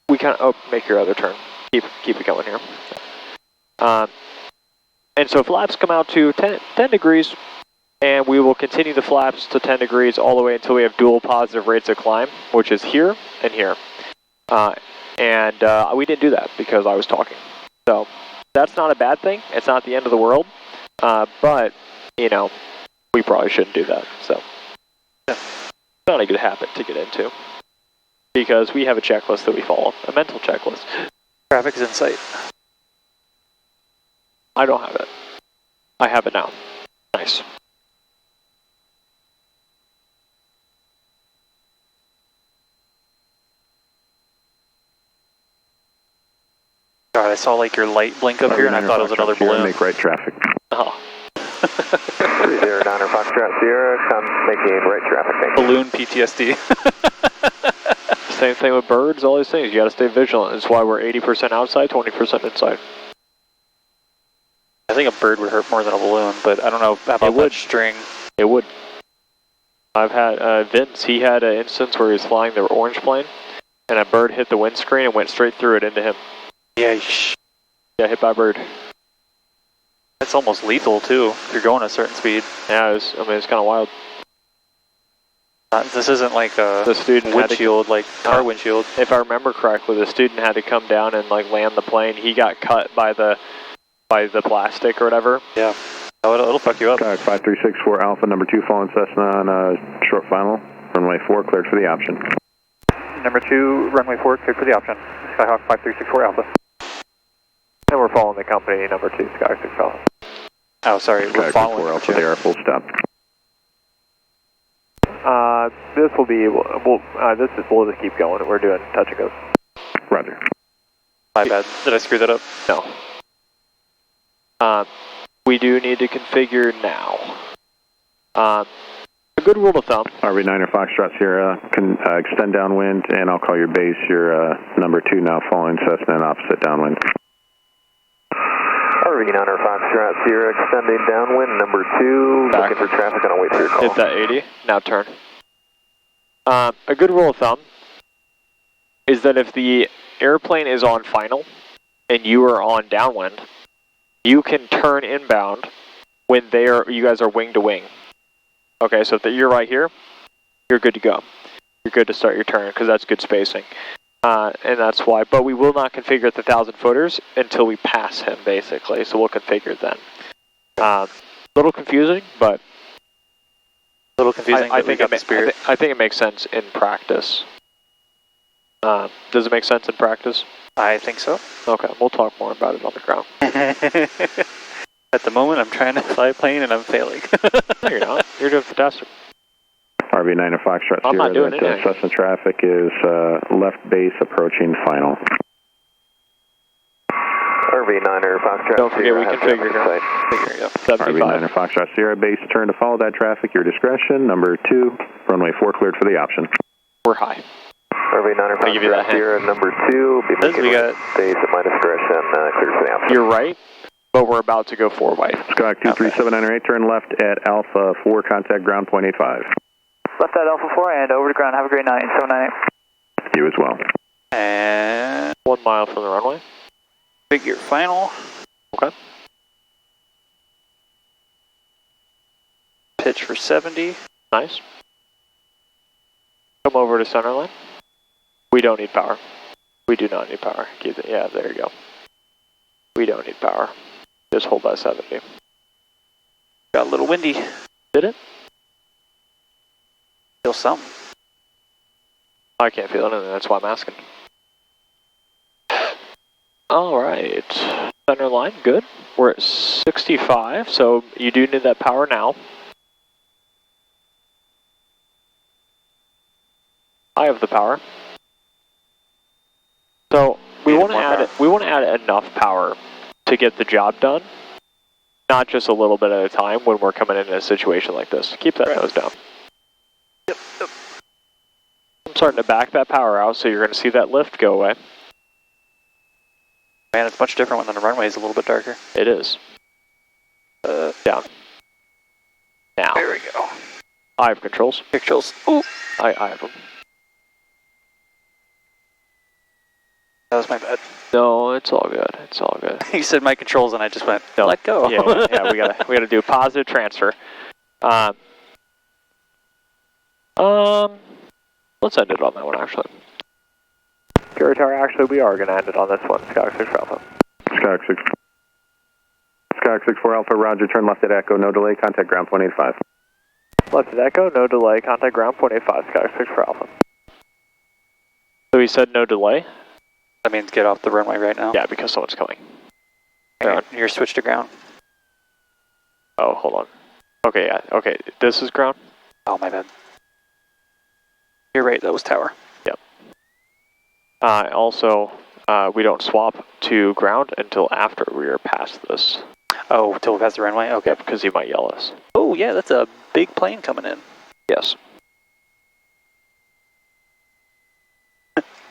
we kind of make your other turn. Keep it going here. And so flaps come out to 10 degrees, and we will continue the flaps to 10 degrees all the way until we have dual positive rates of climb, which is here and here. We didn't do that because I was talking. So that's not a bad thing. It's not the end of the world. But, you know, we probably shouldn't do that. So it's not a good habit to get into because we have a checklist that we follow, a mental checklist. Traffic is in sight. I don't have it. I have it now. Nice. God, I saw like your light blink up here and I thought it was another balloon. Make right traffic. Oh. 309er Foxtrot Sierra, come making right traffic. Thank you. Balloon PTSD. Same thing with birds, all these things. You gotta stay vigilant. That's why we're 80% outside, 20% inside. I think a bird would hurt more than a balloon, but I don't know about that string. It would. I've had, Vince, he had an instance where he was flying the orange plane, and a bird hit the windscreen and went straight through it into him. Yeah, hit by a bird. That's almost lethal too, if you're going a certain speed. Yeah, it's kind of wild. This isn't like a the student windshield, like car windshield. If I remember correctly, the student had to come down and like land the plane. He got cut by the plastic or whatever. Yeah, it'll fuck you up. Skyhawk 5364 Alpha, number 2, falling Cessna on a short final. Runway 4 cleared for the option. Number 2, runway 4 cleared for the option. Skyhawk 5364 Alpha. And we're following the company number 2, Skyhawk 6 Alpha. Oh, sorry, we're following Alpha. They are full stop. This will be, we'll just keep going. We're doing touch and goes. Roger. My bad. Did I screw that up? No. We do need to configure now. A good rule of thumb. RV9er Foxtrot Sierra, can extend downwind, and I'll call your base. Your number 2 now following Cessna and opposite downwind. RV9er Foxtrot Sierra, extending downwind, number 2, Back. looking for traffic, and I'll wait for your call. Hit that 80, now turn. A good rule of thumb is that if the airplane is on final and you are on downwind, you can turn inbound when you guys are wing to wing. Okay, so if you're right here, you're good to go. You're good to start your turn because that's good spacing. And that's why, but we will not configure at the 1,000 footers until we pass him, basically. So we'll configure it then. A little confusing, but I think I think it makes sense in practice. Does it make sense in practice? I think so. Okay, we'll talk more about it on the ground. At the moment, I'm trying to fly a plane and I'm failing. No, you're not. You're doing fantastic. RV9er Foxtrot Sierra, I'm not doing anything. Cessna traffic is left base approaching final. RV9er Foxtrot Don't forget Sierra, we configure here. RV9er Foxtrot Sierra, base turn to follow that traffic, your discretion. Number 2, runway 4 cleared for the option. We're high. RV9er Foxtrot Sierra, number 2, be making base at my discretion, cleared for the option. You're right, but we're about to go 4 wide. Skyhawk 23798, turn left at Alpha 4, contact ground point 85. Left at Alpha 4 and over to ground. Have a great night. 798. You as well. And 1 mile from the runway. figure final. Okay. Pitch for 70. Nice. Come over to center line. We don't need power. We do not need power. Keep it. Yeah, there you go. We don't need power. Just hold that 70. Got a little windy. Did it? Feel something. I can't feel anything, that's why I'm asking. Alright. Center line, good. We're at 65, so you do need that power now. I have the power. So we want to add it. We want to add enough power to get the job done, not just a little bit at a time when we're coming into a situation like this. Keep that nose down. Yep. I'm starting to back that power out, so you're going to see that lift go away. Man, it's much different when the runway is a little bit darker. It is. Down. Now. There we go. I have controls. Controls. Ooh. I have them. That was my bad. No, it's all good. It's all good. You said my controls, and I just went, No. let go. Yeah, we gotta do a positive transfer. Let's end it on that one, actually. Pure Tower, actually, we are gonna end it on this one. Skyhawk 6 for Alpha. Skyhawk 6. Skyhawk 6 for Alpha, roger, turn left at Echo, no delay, contact ground point 85. Left at Echo, no delay, contact ground point 85, Skyhawk 6 for Alpha. So he said no delay? That means get off the runway right now. Yeah, because someone's coming. You're switched to ground. Oh, hold on. Okay, yeah, okay, this is ground? Oh, my bad. You're right, that was tower. Yep. Also, we don't swap to ground until after we are past this. Oh, till we pass the runway? Okay. Yep, because he might yell at us. Oh, yeah, that's a big plane coming in. Yes.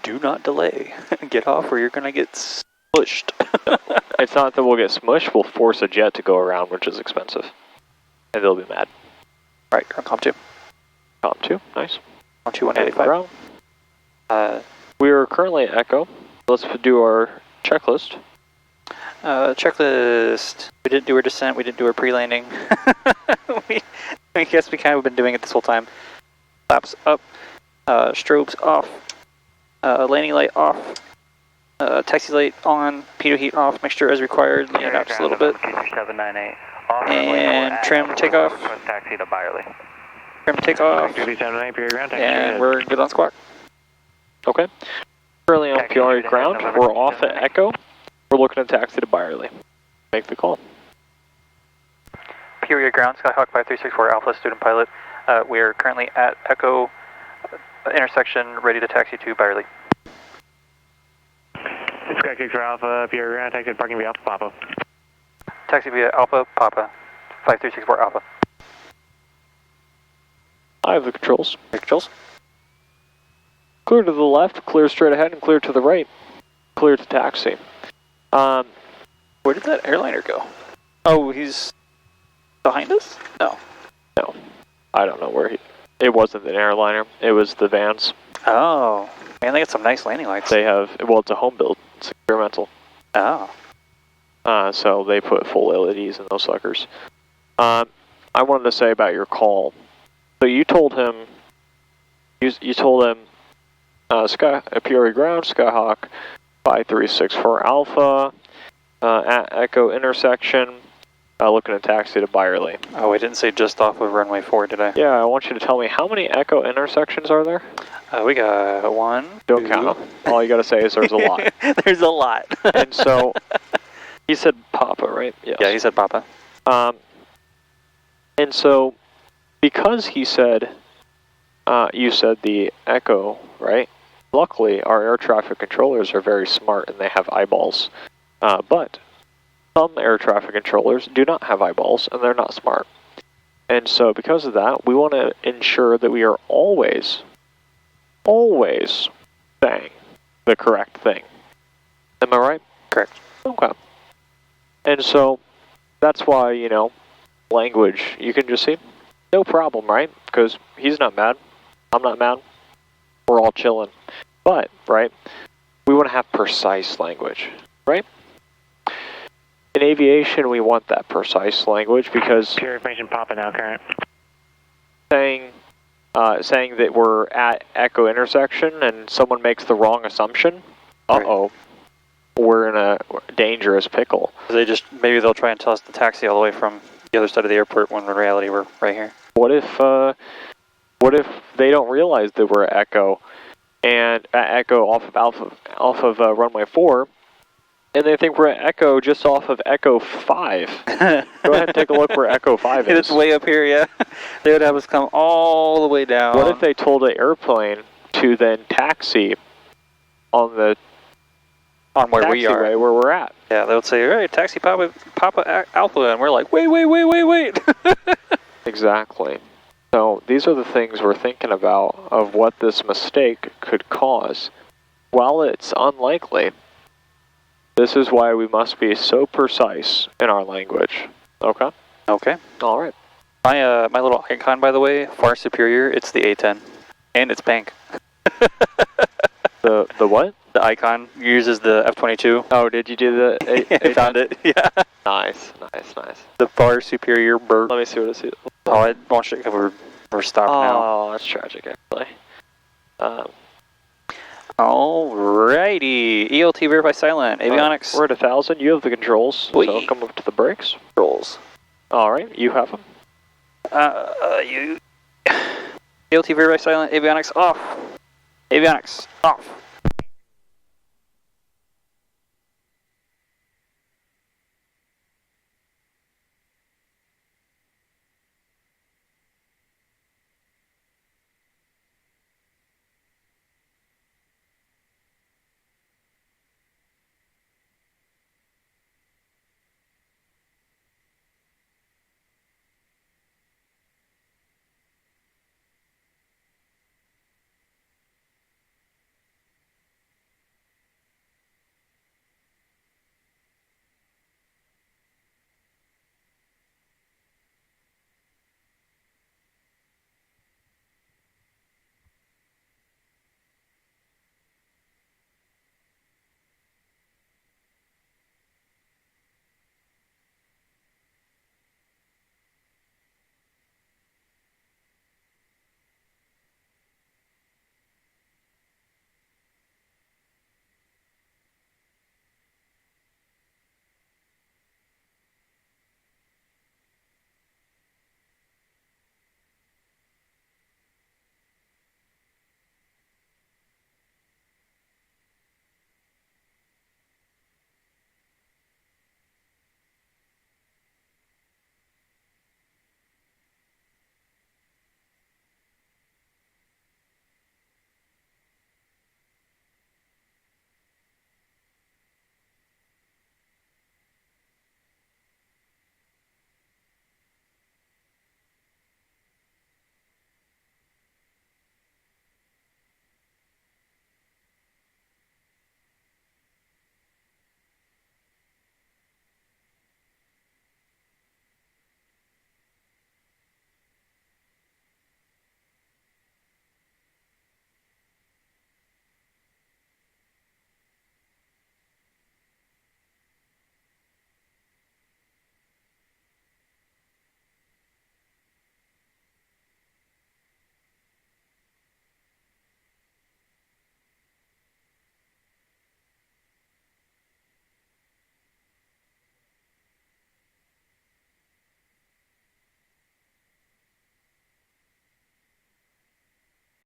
Do not delay. Get off or you're going to get smushed. It's not that we'll get smushed, we'll force a jet to go around, which is expensive. And they'll be mad. Right, you're on COM 2. COM 2, nice. COM 2, 185. We are currently at Echo. Let's do our checklist. Checklist. We didn't do our descent, we didn't do our pre-landing. I guess we kind of been doing it this whole time. Flaps up, strobes off, landing light off, taxi light on, pitot heat off, mixture as required, lean it out just a little bit. And trim takeoff. Taxi to Byerly. Trim takeoff. And we're good on squawk. Okay. Currently on Peoria ground, we're off at Echo. We're looking at taxi to Byerly. Make the call. Peoria ground, Skyhawk 5364 Alpha, student pilot. We are currently at Echo intersection, ready to taxi to Byerly. Sky 6 for Alpha, Peoria ground, taxi to parking via Alpha Papa. Taxi via Alpha Papa, 5364 Alpha. I have the controls. Controls. Clear to the left, clear straight ahead, and clear to the right. Clear to taxi. Where did that airliner go? Oh, he's behind us? No. No. I don't know where he... It wasn't an airliner. It was the vans. Oh. Man, they got some nice landing lights. They have... Well, it's a home build. It's experimental. Oh. So they put full LEDs in those suckers. I wanted to say about your call. So you told him... You told him... Peoria ground, Skyhawk 5364 Alpha, at Echo intersection, looking at taxi to Byerly. Oh, I didn't say just off of runway 4, did I? Yeah, I want you to tell me how many Echo intersections are there? We got 1, Don't 2. count them. All you gotta say is there's a lot. There's a lot. And so, he said Papa, right? Yes. Yeah, he said Papa. And so, because he said, you said the Echo, right? Luckily, our air traffic controllers are very smart and they have eyeballs. But some air traffic controllers do not have eyeballs and they're not smart. And so because of that, we want to ensure that we are always saying the correct thing. Am I right? Correct. Okay. And so that's why, you know, language, you can just see, no problem, right? Because he's not mad. I'm not mad. We're all chilling. But, right, we want to have precise language, right? In aviation, we want that precise language because... Pure information Papa now, current. Saying that we're at Echo intersection and someone makes the wrong assumption, uh-oh, we're in a dangerous pickle. Maybe they'll try and tell us to taxi all the way from the other side of the airport when in reality we're right here. What if they don't realize that we're at Echo, and at Echo off of runway 4, and they think we're at Echo just off of Echo 5? Go ahead and take a look where Echo 5 is. It's way up here, yeah. They would have us come all the way down. What if they told the airplane to then taxi on the where we are, where we're at? Yeah, they would say, all right, taxi Papa Alpha, and we're like, wait. Exactly. So these are the things we're thinking about of what this mistake could cause. While it's unlikely, this is why we must be so precise in our language. Okay? Okay. All right. My little icon, by the way, far superior. It's the A10, and it's pink. The what? The icon uses the F-22. Oh, did you do the? I found it. Yeah. Nice. The far superior bird. Let me see what it is. Oh, I won't show you because we're stopped now. Oh, that's tragic, actually. Alrighty. ELT verify silent. Avionics. We're at 1,000. You have the controls. Wait. So come up to the brakes. Controls. All right, you have them. ELT verify silent. Avionics off. Avionics off.